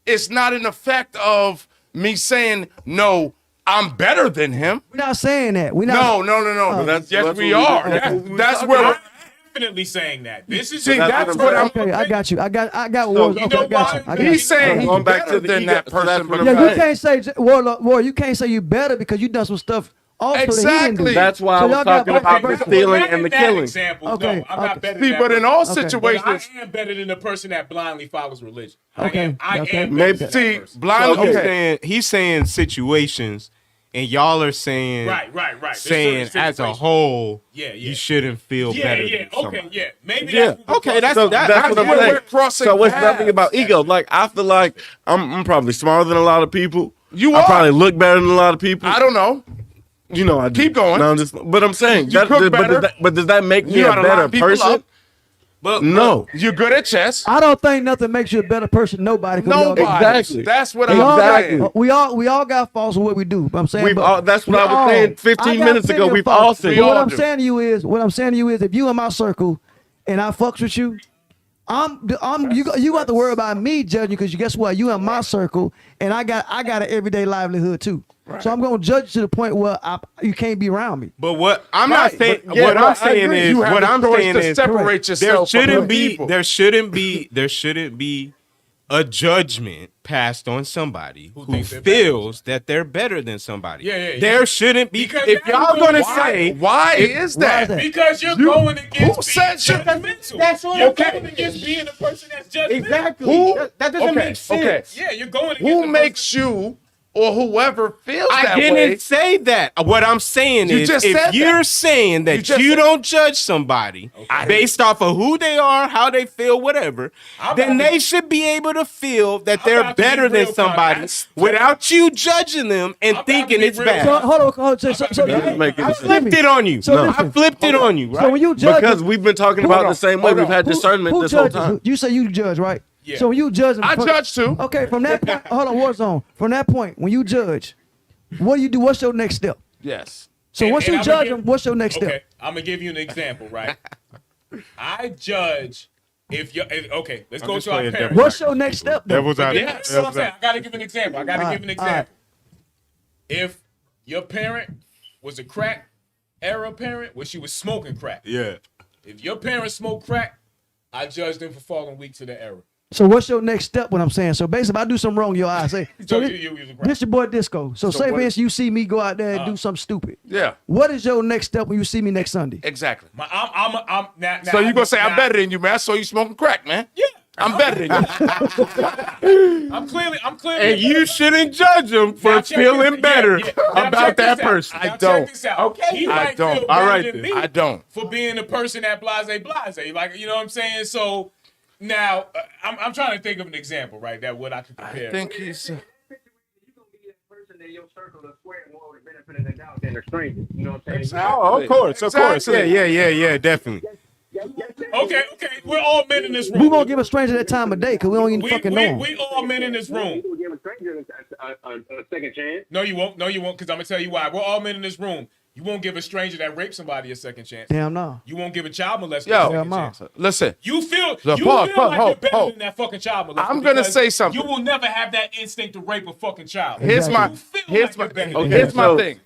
it's not an effect of me saying no. I'm better than him. We're not saying that. We're not. No. that's yes, what we we- are. That's where. I'm definitely saying that. This is See, that's what I'm. Okay, I got you. I got words. you Okay, know I got you. why? I got you. He's saying he's Going back better to the than ego, that so that's person. what but I'm Yeah, you saying. can't say Warlord. You can't say you better because you done some stuff also that he Exactly. didn't do. That's why So I was y'all got talking both about the verses. stealing Not and the in that killing. Example, Okay, no, I'm not okay. better See, than but that in all person. Okay. But I situations, am better than the person that blindly follows religion. Okay, I okay. am Maybe- better than see, that person. blind. So Okay. he's saying situations, and y'all are saying Right. There's saying certain as a situations. whole, Yeah. you shouldn't feel Yeah, better. yeah. Than Okay, somebody. yeah. Maybe Yeah. that's what Okay, that's So that. that's I what get I'm it. we're saying. crossing So it's paths. nothing about ego. Like I feel like I'm probably smarter than a lot of people. You I are. probably look better than a lot of people. I don't know. I do. Keep going. No, I'm just. But I'm saying You cook better. But does that make me You a gotta better line people person? up. But No. You're good at chess. I don't think nothing makes you a better person. Nobody. 'Cause we all Nobody. got- Exactly. That's what we I'm all got- saying. We all got faults in what we do. But I'm saying. We've but all, that's what we I was all- saying 15 I got minutes ago. plenty of We've faults. all said We But all what I'm do. saying to you is, if you in my circle, and I fucks with you, you got to worry about me judging because guess what? You in my circle, and I got an everyday livelihood too. So I'm gonna judge you to the point where you can't be around me. But what I'm not Right, saying, but- what yeah, I'm I saying agree. is, You have what the I'm choice saying to is, separate there yourself from shouldn't other be, people. there shouldn't be a judgment passed on somebody who thinks they're feels that they're better than somebody. Yeah. There shouldn't be. Because If that's y'all what- gonna why- say, Why is that? that? Because you're going against who said being shit? judgmental. That's what you're I'm saying. going against being a person that's judgmental. exactly, Who? that doesn't Okay, make sense. okay. Yeah, you're going against Who the makes you or whoever feels I that didn't way? say that. What I'm saying You is, just if said you're that. saying You that just you said- don't judge somebody based off of who they are, how they feel, whatever, I'm then about to- they should be able to feel that I'm they're about to be better real than quick. somebody That's- without you judging them and I'm about to thinking be it's real bad. So hold on. So Doesn't make any I sense. flipped it on you. So I listen. flipped it on you, right? So when you judge, Because we've been talking about it the same way. Hold We've on. had discernment who this whole judges? time. You say you judge, right? Yeah. So when you judge, I judge too. Okay, from that point, hold on, Warzone. From that point, when you judge, what do you do? What's your next step? Yes. So once And you I'm judge gonna them, give- what's your next Okay, step? I'm gonna give you an example, right? I judge if you're okay. Let's go just to our playing parents. What's your next step? Then? Devil's out. Yeah, that's what I'm saying. I gotta give an example. All right. If your parent was a crack era parent, where she was smoking crack. Yeah. If your parents smoked crack, I judge them for falling weak to the era. So what's your next step? What I'm saying. So basically, if I do something wrong, your eye say. So this your boy Disco. So say for instance, you see me go out there and do something stupid. Yeah. What is your next step when you see me next Sunday? Exactly. I'm now, So you gonna say I'm better than you, man? I saw you smoking crack, man. Yeah. I'm better than you. I'm clearly. And you shouldn't judge him for feeling better about that person. I don't. Okay. He might don't. feel All better right than then. me I don't. for being a person that blase. Like, you know what I'm saying? So now I'm trying to think of an example, right? That what I could compare. I think he's. You gonna be that person in your circle of square more with the benefit of the doubt than a stranger. You know what I'm saying? Oh, of course. Yeah, definitely. Okay. We're all men in this room. We won't give a stranger that time of day because we don't even fucking know him. We all men in this room. You will give a stranger a second chance. No, you won't. Because I'm gonna tell you why. We're all men in this room. You won't give a stranger that raped somebody a second chance. Damn no. You won't give a child molester Yo, a second chance. Listen. You feel So, you pause, feel like you're better hold. than that fucking child molester. I'm gonna because say something. You will never have that instinct to rape a fucking child. Here's my. You feel Here's like my. you're better than Okay, that. here's my thing.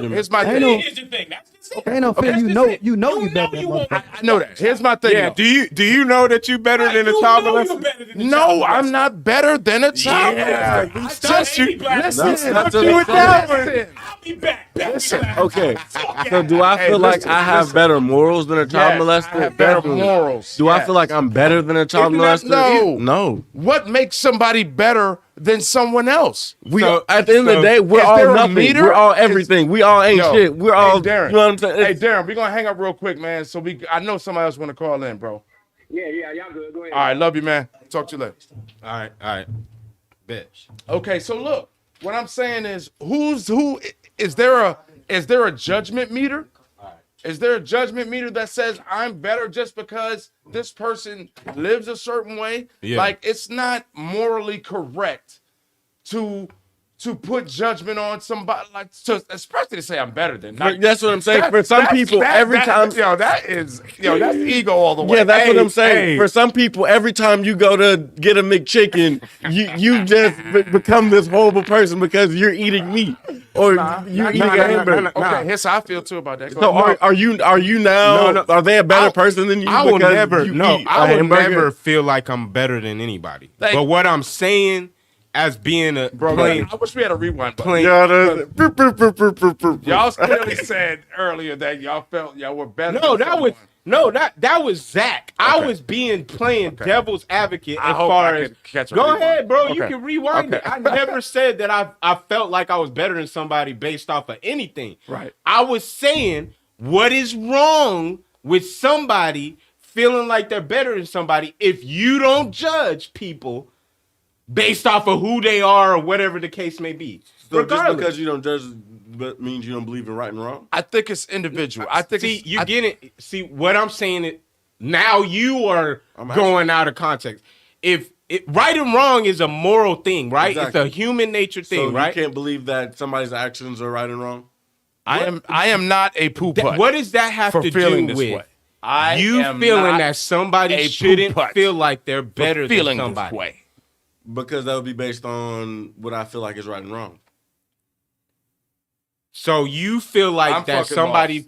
Here's my Ain't thing. no- Here's your thing. That's just it. Ain't no fear. That's You just know it. you better than you that won't- motherfucker. I know that. Here's my thing. Yeah. though. Do you know that you better than a You child know you're molester? better than a No, child I'm molester. not better than a child. Yeah. molester. I thought any black Listen, person- not you with that one. listen. I'll be back. Listen, Okay. So do I feel like I have better morals than a child Yes, molester? I have better Definitely. morals. Do I Yes. feel like I'm better than a child If not, molester? no. What makes somebody better than someone else? So at the end of the day, we're is all there a nothing. meter? We're all everything. We all ain't Yo, shit. We're all. Hey, Darren. You know what I'm saying? Hey, Darren, we're gonna hang up real quick, man. So I know somebody else want to call in, bro. Yeah, y'all good. Go ahead. All right, love you, man. Talk to you later. All right. Bet. Okay, so look, what I'm saying is, who is there a judgment meter? Is there a judgment meter that says I'm better just because this person lives a certain way? Yeah. Like, it's not morally correct to put judgment on somebody, like, especially to say I'm better than. That's what I'm saying. For some people, every time. That's ego all the way. Yeah, that's what I'm saying. hey. For some people, every time you go to get a McChicken, you just become this horrible person because you're eating meat or you're eating a hamburger. Okay, here's how I feel too about that. So are you now? No. Are they a better person than you? I will because never. you No, eat a I will hamburger? never feel like I'm better than anybody. Like- but what I'm saying, as being a Bro, plain, I wish we had a rewind button. plain. Y'all clearly said earlier that y'all felt y'all were better. No, than that was Zach. I Okay. was playing devil's advocate I as hope far I as. can catch a Go rewind. ahead, bro. You Okay. can rewind it. Okay. I never said that I felt like I was better than somebody based off of anything. Right. I was saying what is wrong with somebody feeling like they're better than somebody if you don't judge people based off of who they are or whatever the case may be. So just Regardless. because you don't judge means you don't believe in right and wrong? I think it's individual. I think See, it's, you get it. See, what I'm saying is now you are going out of context. Right and wrong is a moral thing, right? Exactly. It's a human nature thing, So right? you can't believe that somebody's actions are right and wrong? I am not a poo putt. What does that have for to feeling do this with way. I you am feeling not that somebody a shouldn't poop-putt feel like they're better than feeling somebody? this way. Because that would be based on what I feel like is right and wrong. So you feel like I'm that fucking somebody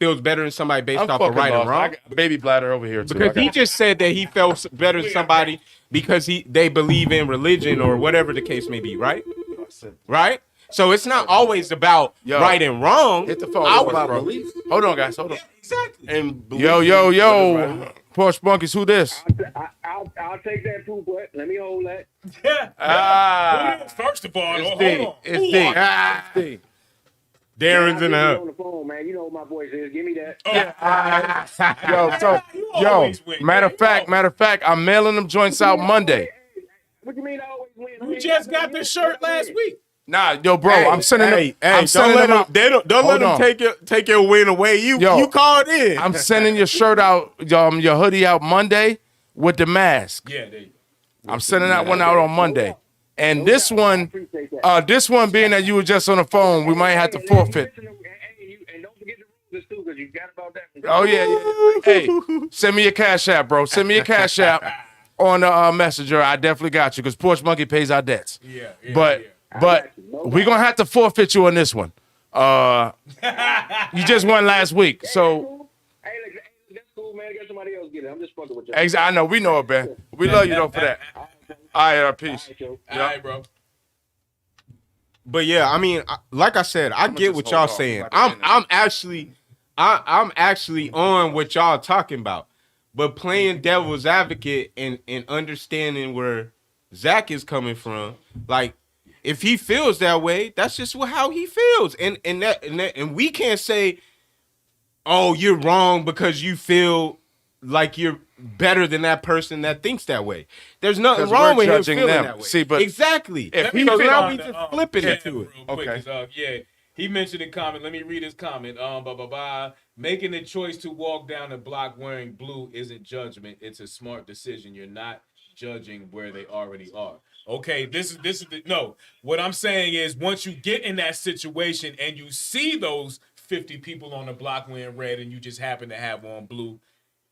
feels better than somebody based I'm off of fucking right and lost. wrong? I got baby bladder over here too. Because he just said that he felt better than somebody because they believe in religion or whatever the case may be, right? Right? So it's not always about right and wrong. Hit the phone. I It's was- about belief. Hold on, guys. Hold on. Exactly. And Yo. Porsche Monkeys, who this? I'll take that poop butt. Let me hold that. Yeah. First of all, It's hold D. on. It's D. Ah. It's D. Darren's in the on hub. the phone, man. You know what my voice is. Give me that. Matter of fact, I'm mailing them joints out Monday. What you mean I always win? You just got this shirt last week. Nah, yo, bro, I'm sending them. I'm don't sending let them out. them. Don't Hold let them on. take your win away. You called in. I'm sending your shirt out, your hoodie out Monday with the mask. Yeah, there you go. I'm sending that one out on Monday. And this one being that you were just on the phone, we might have to forfeit. And don't forget the rules too, because you got about that. Oh yeah. Hey, send me your Cash App, bro. Send me your Cash App on the Messenger. I definitely got you because Porch Monkey pays our dets. Yeah. But we're gonna have to forfeit you on this one. You just won last week, so Hey, that's cool, man. Get somebody else get it. I'm just fucking with you. I know we know it, man. We love you though for that. All right, peace. All right, bro. But yeah, I mean, like I said, I get what y'all saying. I'm actually on what y'all talking about. But playing devil's advocate and understanding where Zach is coming from, like if he feels that way, that's just how he feels. And we can't say, oh, you're wrong because you feel like you're better than that person that thinks that way. There's nothing wrong with him feeling that way. See, but exactly. If so now we just flip it into it. Okay. Yeah. He mentioned a comment. Let me read his comment. Making the choice to walk down the block wearing blue isn't judgment. It's a smart decision. You're not judging where they already are. Okay, no. What I'm saying is once you get in that situation and you see those 50 people on the block wearing red and you just happen to have on blue,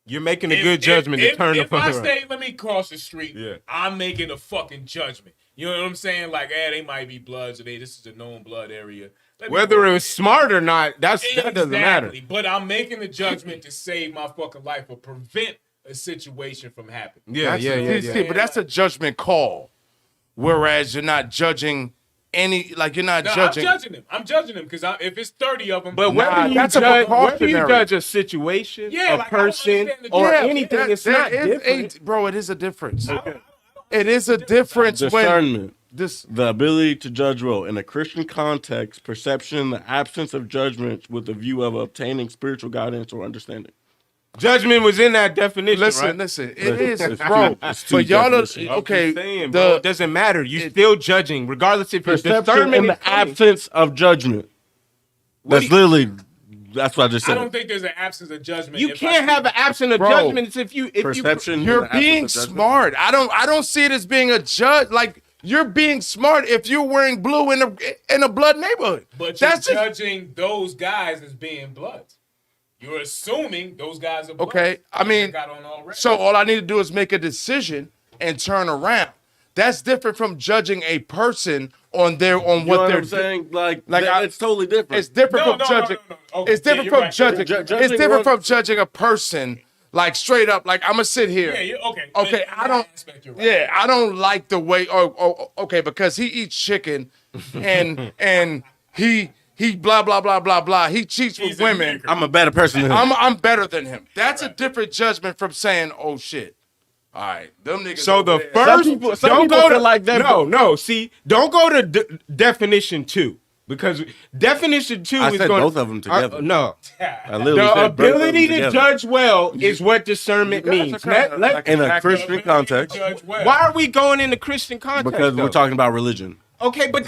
you're making a good judgment to turn the fuck around. Let me cross the street, I'm making a fucking judgment. You know what I'm saying? Like, they might be bloods, or this is a known blood area. Whether it was smart or not, that doesn't matter. But I'm making a judgment to save my fucking life or prevent a situation from happening. Yeah. But that's a judgment call. Whereas you're not judging you're not judging. I'm judging them because if it's 30 of them. But whether you judge a situation, a person, or anything, it's not different. Bro, it is a difference. Okay. It is a difference. Discernment. The ability to judge well. In a Christian context, perception, the absence of judgment with the view of obtaining spiritual guidance or understanding. Judgment was in that definition, right? Listen. It is, bro. But y'all are, okay. Saying, bro, it doesn't matter. You're still judging, regardless if you're perception in the absence of judgment. That's what I just said. I don't think there's an absence of judgment. You can't have an absence of judgment if you're being smart. I don't see it as being a judge. Like, you're being smart if you're wearing blue in a blood neighborhood. But you're judging those guys as being bloods. You're assuming those guys are bloods. Okay, I mean, so all I need to do is make a decision and turn around. That's different from judging a person on what they're saying. It's totally different. It's different from judging. Okay, it's different from judging. It's different from judging a person. Like straight up, like I'm gonna sit here. Yeah, okay. Okay, I don't. Yeah, I don't like the way. Okay, because he eats chicken, and he blah blah blah blah blah. He cheats with women. I'm a better person than him. I'm better than him. That's a different judgment from saying, oh shit. All right, them niggas. So the first, don't go to like that. No. See, don't go to definition 2. Because definition 2 is going both of them together. No. The ability to judge well is what discernment means. In a Christian context. Why are we going into Christian context? Because we're talking about religion. Okay, but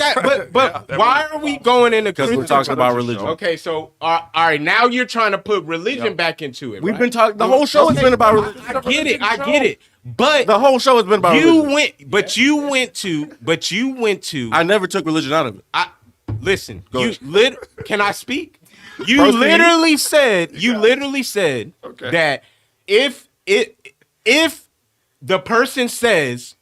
why are we going into Christian? Because we're talking about religion. Okay, so all right, now you're trying to put religion back into it. We've been talking. The whole show has been about religion. I get it. But the whole show has been about religion. You went to. I never took religion out of it. Listen, can I speak? You literally said that if the person says,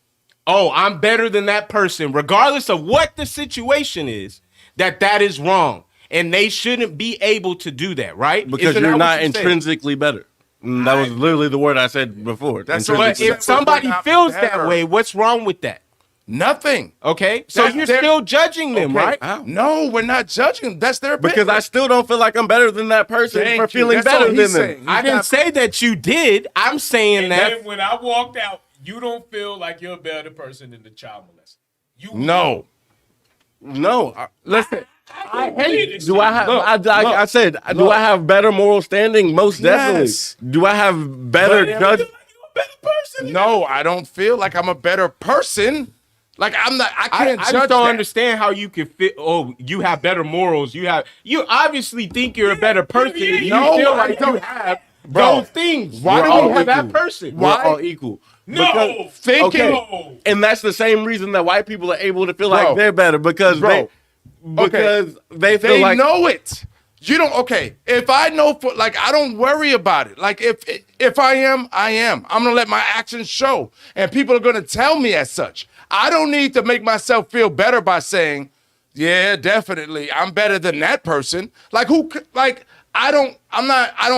"Oh, I'm better than that person," regardless of what the situation is, that is wrong, and they shouldn't be able to do that, right? Because you're not intrinsically better. That was literally the word I said before. But if somebody feels that way, what's wrong with that? Nothing. Okay, so you're still judging them, right? No, we're not judging them. That's their because I still don't feel like I'm better than that person for feeling better than them. I didn't say that you did. I'm saying that then when I walked out, you don't feel like you're a better person than the child molester. Listen. I hate it. Do I have? I said, do I have better moral standing? Most definitely. Yes. Do I have better judgment? No, I don't feel like I'm a better person. Like I'm not. I can't judge. I just don't understand how you can fit. Oh, you have better morals. You obviously think you're a better person. You feel like you have those things. Why do we have that person? Why all equal? No, and that's the same reason that white people are able to feel like they're better because they feel like know it. You don't. Okay, if I know I don't worry about it. Like if I am, I am. I'm gonna let my actions show, and people are gonna tell me as such. I don't need to make myself feel better by saying, yeah, definitely, I'm better than that person. Like who? Like I don't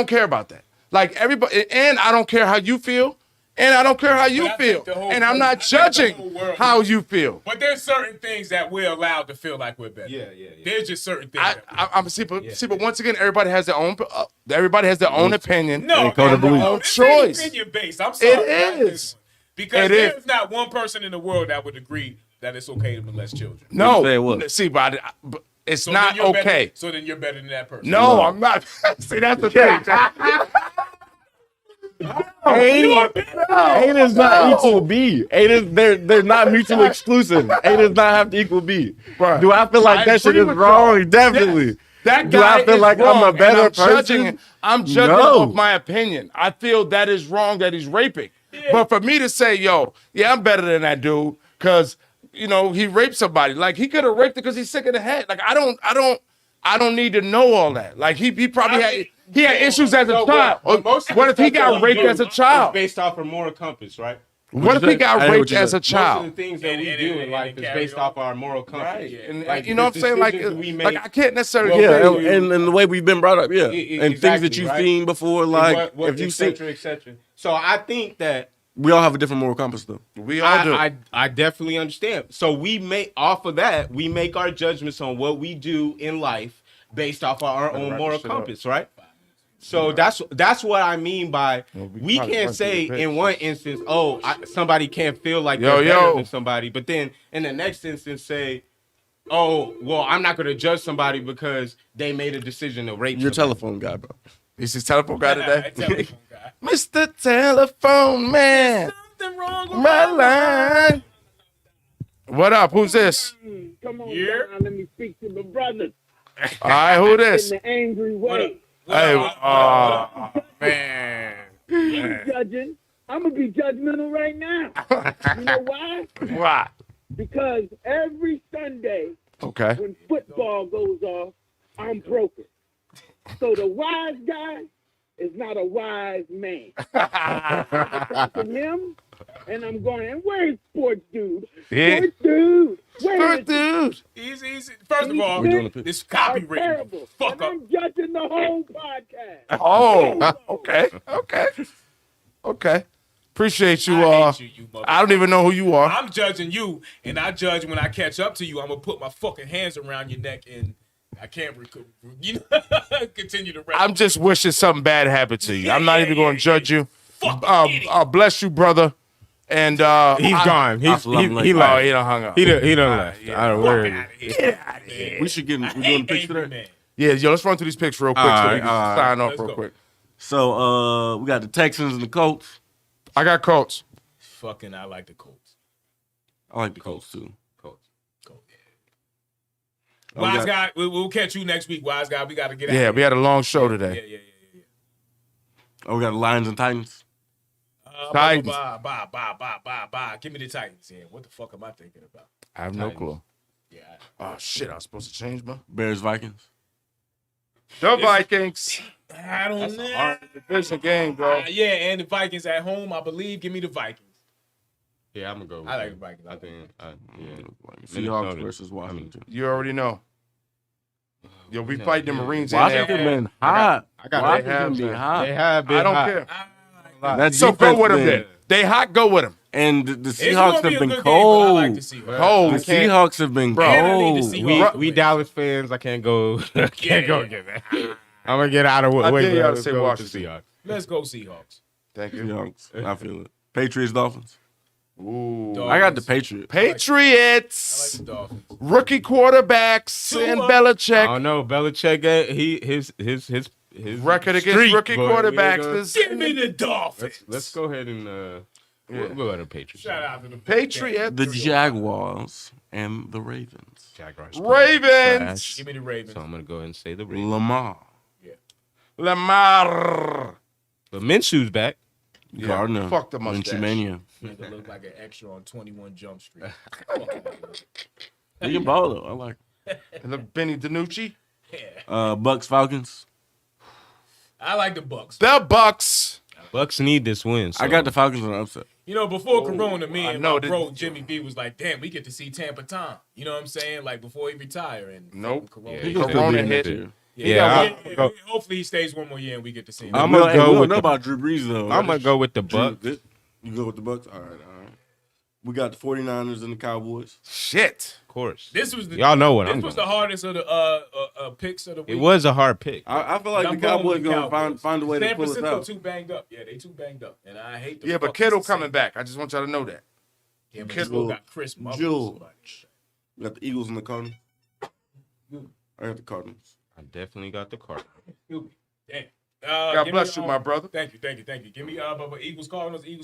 care about that. Like everybody, and I don't care how you feel. And I don't care how you But I feel. think the whole And I'm not person- I think the judging whole world- how you feel. But there's certain things that we're allowed to feel like we're better. Yeah. There's just certain things. I'm see, but once again, everybody has their own. Everybody has their own opinion. No, code of man, belief. no, Own this ain't choice. opinion based. I'm sorry. It not this is. one. Because It there's is. not one person in the world that would agree that it's okay to molest children. No, Say what? see, but it's So not then you're better- okay. so then you're better than that person. No, I'm not. See, that's the thing. A does not equal B. A is they're not mutually exclusive. A does not have to equal B. Bruh, Do I feel like I that shit agree is with wrong? y'all. Definitely. Yes. That Do I guy feel is like wrong, I'm a and better I'm judging person? I'm judging No. off my opinion. I feel that is wrong that he's raping. But for me to say, yo, yeah, I'm better than that dude because he raped somebody. Like he could have raped it because he's sick in the head. Like I don't need to know all that. Like he probably had issues as a child. What if he got raped as a child? Based off of moral compass, right? What if he got I hear what raped you as said. a child? Most of the things that we do in life is based off our moral compass. Right. And Like, you know what I'm the saying? Like decisions we I make- can't necessarily Yeah, say and the way we've been brought up, yeah, and things exactly, that you've right? seen before, like what, if you've et seen, cetera, et cetera. So I think that we all have a different moral compass, though. we all do. I definitely understand. So we make our judgments on what we do in life based off of our own moral compass, right? So that's what I mean by we probably can't run say through the in one instance, somebody can't feel like Yo, they're better yo. than somebody, but then in the next instance say, oh, well, I'm not going to judge somebody because they made a decision to rape Your somebody. telephone guy, bro. Is his telephone guy today? Telephone guy. Mr. Telephone Man, Something wrong with my line. What up? Who's this? Come on, Yeah. down. Let me speak to my brothers All right, who in this? the angry way. Hey, man. I'm judging. I'm gonna be judgmental right now. You know why? Why? Because every Sunday Okay. when football goes off, I'm broken. So the wise guy is not a wise man. I'm to him, and I'm going, and where's sports dude? Yeah. Sports dude. Where First is dude. Easy. First of all, We're doing this he? copywritten. Terrible. Fuck And up. I'm judging the whole podcast. Oh, okay. Appreciate you. I hate you motherfucker. I don't even know who you are. I'm judging you, and I judge when I catch up to you. I'm gonna put my fucking hands around your neck, and I can't continue to rap. I'm just wishing something bad happened to you. I'm not even going to judge you. Fucking idiot. Bless you, brother. And He's gone. He Oh, left. he done hung up. He done left. yeah. I don't Fuck worry. outta here. We should get. We're I doing hate the picks angry today. man. Yeah, yo, let's run through these picks real quick so we Alright, can alright. sign off Let's real go. quick. So we got the Texans and the Colts. I got Colts. Fucking, I like the Colts. I like the Colts too. Colts. Yeah. Oh, Wise we guy, we'll catch you next week. Wise guy, we got to get out. Yeah, of we here. had a long show today. Yeah. Oh, we got the Lions and Titans. Titans. Bye. Give me the Titans. Yeah, what the fuck am I thinking about? I have no clue. Yeah. Oh, shit, I was supposed to change my... Bears Vikings. The Vikings. I don't know. Hard division game, bro. Yeah, and the Vikings at home, I believe. Give me the Vikings. Yeah, I'm gonna go. With I like them. the Vikings. I think. Seahawks Minnesota. versus Washington. You already know. Yo, we fight the Marines in Washington there. been hot. I got. Washington They been have hot. They have been. I don't hot. care. That So go defense with them been- then. They hot, go with them. And the It's Seahawks gonna be have a been good game, but I like cold. the Seahawks. Cold. The Seahawks have been Bro. And I need to cold. see We Dallas fans. I can't go. Can't go get that. I'm gonna get out of I way. dare y'all to Let's say go with Washington. the Seahawks. Let's go Seahawks. Thank you. Seahawks. I feel it. Patriots, Dolphins. Ooh. Dolphins. I got the Patriots. I like Patriots. the Dolphins. Rookie quarterbacks Tua. and I Belichick. don't know. Belichick. His Record against streak, rookie but we ain't quarterbacks gonna- is Give me the Dolphins. Let's go ahead and we'll go to Patriots. Shout out to the Patriots. The Jaguars and the Ravens. Jaguars. Ravens. Give me the Ravens. So I'm gonna go ahead and say the Ravens. Lamar. Lamar. But Minshew's back. Yeah, Gardner. fuck the mustache. Minshewmania. Nigga look like an extra on 21 Jump Street. He can ball though. I like. And the Benny DiNucci. Bucks Falcons. I like the Bucks. The Bucks. Bucks need this win. So. I got the Falcons on the upset. You know, before Corona, me I and know my that- bro Jimmy B was like, "Damn, we get to see Tampa Tom." You know what I'm saying? Like before he retire and Nope. Corona. Yeah, Corona he's hit. still being Yeah, Yeah, hopefully he stays one more year and we get to see him. I'm We gonna don't go know with about Drew Brees though. I'm gonna go with the Bucks. You go with the Bucks? All right. We got the 49ers and the Cowboys. Shit. Of course. This was the Y'all know what I'm This was going. the hardest of the picks of the week. It was a hard pick. I feel like I'm the Cowboys going gonna with the find a way to San pull us Francisco out. too banged up. Yeah, they too banged up, and I hate the. Yeah, but fuck Kittle it's the coming same. back. I just want y'all to know that. Yeah, but Kittle Kittle got Chris Mullins. Jewel. We got the Eagles and the Cardinals. I got the Cardinals. I definitely got the Cardinals. Damn. God bless you, my brother. Thank you. Give me but Eagles Cardinals. Give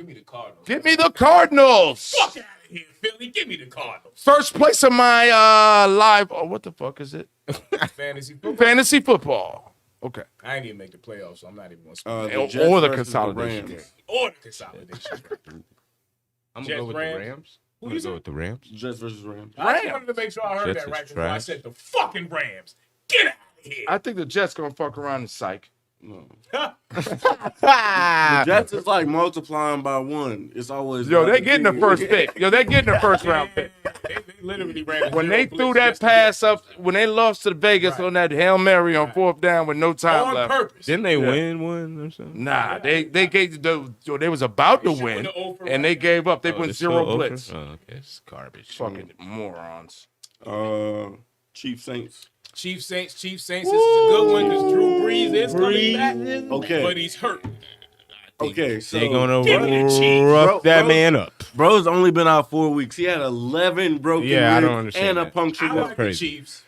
me the Cardinals. Give me the Cardinals. Fuck out of here, Philly. Give me the Cardinals. First place of my live. Oh, what the fuck is it? Fantasy football. Fantasy football. Okay. I ain't even make the playoffs, so I'm not even going to Or the consolidation game. Or the consolidation. I'm Jets, gonna go with Rams. the Rams. Who I'm you gonna go with the Rams. Jets versus Rams. I just wanted to make sure I heard Jets that is right before I trash. said the fucking Rams. Get out of here. I think the Jets gonna fuck around and psych. No. The Jets is like multiplying by one. It's always Yo, they getting the first pick. Yo, they getting the first round pick. They literally ran When they threw that pass up, when they lost to Vegas on that Hail Mary on fourth down with no time on left. purpose. Didn't they win one or something? Nah, they gave they was about to win, and they gave up. They went zero blitz. Oh, okay, it's garbage. Fucking morons. Chiefs Saints. Chiefs Saints. This is a good one because Drew Brees is coming back. Okay. But he's hurt. Okay, so They're gonna Give me the Chiefs. rough that Bro- man up. bro's only been out 4 weeks. He had 11 broken Yeah, I ribs don't understand and a that. punctured I lip. like the crazy. Chiefs.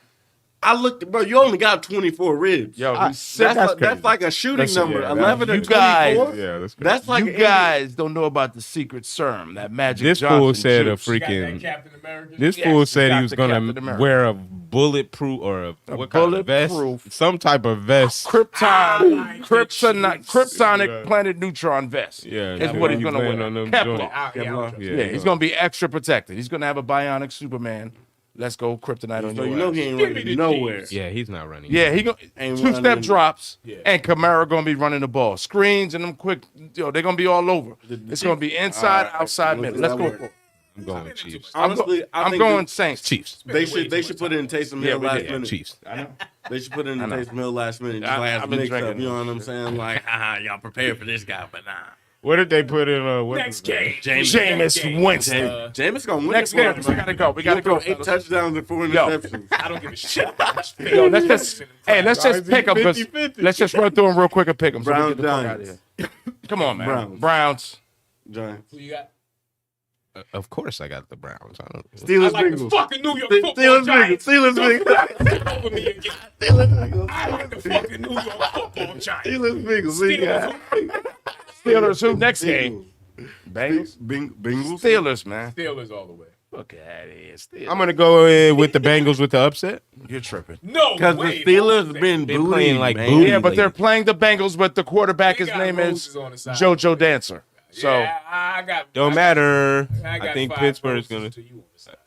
I looked, bro. You only got 24 ribs. Yo, that's crazy. like a shooting That's- number. yeah, 11 or you guys- 24. Yeah, that's crazy. That's like You an guys don't know about the secret serum, that Magic This Johnson fool said a juice. You got that freaking. Captain America. This Yes, fool said got he was the gonna Captain America. wear a bulletproof or a what kind of vest? bulletproof. Some type of vest. Kryptonic planet neutron vest. Yeah, is what he's he gonna playing wear. on them Kevlar. joints. Yeah, he's gonna be extra protected. He's gonna have a bionic Superman. Let's go kryptonite on So your you know ass. he ain't Give me running the nowhere. Chiefs. Yeah, he's not running. Yeah, he go Ain't two-step running. drops, Yeah. and Kamara gonna be running the ball. Screens and them quick, they're gonna be all over. It's gonna be inside, All right, outside, look middle. at Let's that go. work. I'm going with Chiefs. Honestly, I I'm think going Saints. Chiefs. They should put in Taysom Hill we last did. minute. Chiefs. They should put in I know. Taysom Hill last minute. Just I- like I've have been mix up. drinking You know this what I'm saying? Like, haha, y'all prepared for this guy, but nah. What did they put in? Next game. Jameis Winston. Jameis gonna win. Next this game, one, we man. gotta go. We He'll gotta go. throw 8 fellas. touchdowns and 4 interceptions. I don't give a shit. Yo, let's just pick them. Let's just run through them real quick and pick them. Browns, So we get the fuck out of here. Come on, man. Browns. Browns. Giants. Who you got? Of course, I got the Browns. I don't. I Steelers, like the Bengals. fucking New York football Steelers, Giants. Bengals. Steelers, Don't Bengals. fuck with me again. I like the fucking New York football Giants. Steelers, Bengals. We got Steelers. Who next game? Bengals. Bengals. Steelers, man. Steelers all the way. Look at it. Steelers. I'm gonna go in with the Bengals with the upset. You're tripping. No Because the way. Steelers been Been booty, playing like man. booty. Yeah, but they're playing the Bengals, but the quarterback, They his got name Moses is on the side. JoJo Dancer. So Yeah, I got. Don't matter. I got I think 5 Pittsburgh's roses gonna. to you on the side.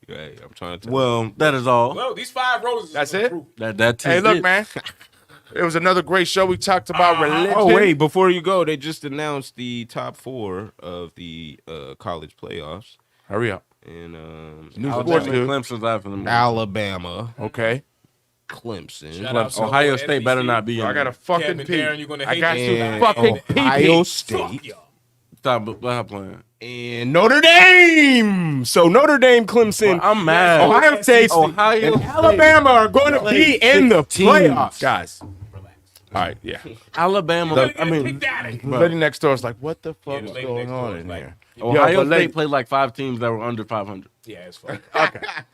Hey, I'm trying to tell Well, that is all. Well, these 5 roses. That's is it? proof. That's hey, look, it. man. It was another great show. We talked about religion. Oh wait, before you go, they just announced the top 4 of the college playoffs, Hurry up. and New Alabama sports, and dude. Clemson's after them. Alabama, Okay. Clemson, Shout out to Ohio the State SEC. better not be in I got there. a fucking Kevin pee. Darren, you're gonna I hate got this. to and fucking Ohio pee. Fuck State, y'all. Stop playing. and Notre Dame. So Notre Dame, Clemson, I'm mad. Ohio State, Ohio and State Alabama are going to be in the 16 playoffs. Guys. All right, yeah. Alabama. I mean, daddy. Lady next door is like, what the fuck the is lady going next door on is in like- here? Ohio but State played like 5 teams that were under 500. Yeah, it's fun.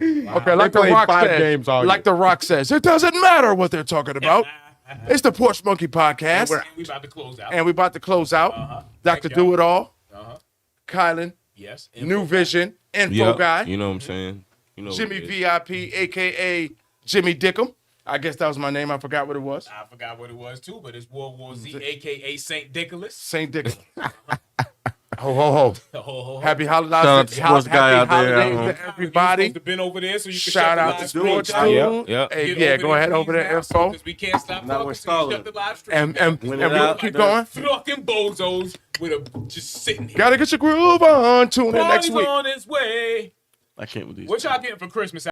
Okay, like the played Rock 5 says, games all like year. the Rock says, it doesn't matter what they're talking about. It's the Porch Monkey Podcast, And we about to close out. and we about to close out. Dr. Thank y'all. Do It All, Uh-huh. Kylan, Yes. New Vision, Info Yeah, Guy, you know what I'm saying? You know what Jimmy it is. VIP, aka Jimmy Dickum. I guess that was my name. I forgot what it was. I forgot what it was too, but it's World War Z, aka Saint Nicholas. Saint Dickum. Ho ho ho! Ho, ho, ho. Happy holidays, Shout out to sports guy out there. holidays to everybody. You're supposed to been over there, so you can Shout shut out the to live Sports stream down. Dude. Yep. Hey, Get yeah, go ahead over please there, now, info. because we can't stop Now talking, we're so you stalling. shut the live stream And down. we'll out, keep then- going. Fucking bozos with a just sitting here. Gotta get your groove on. Tune in next Party's week. on its way. I can't with these. What y'all getting for Christmas?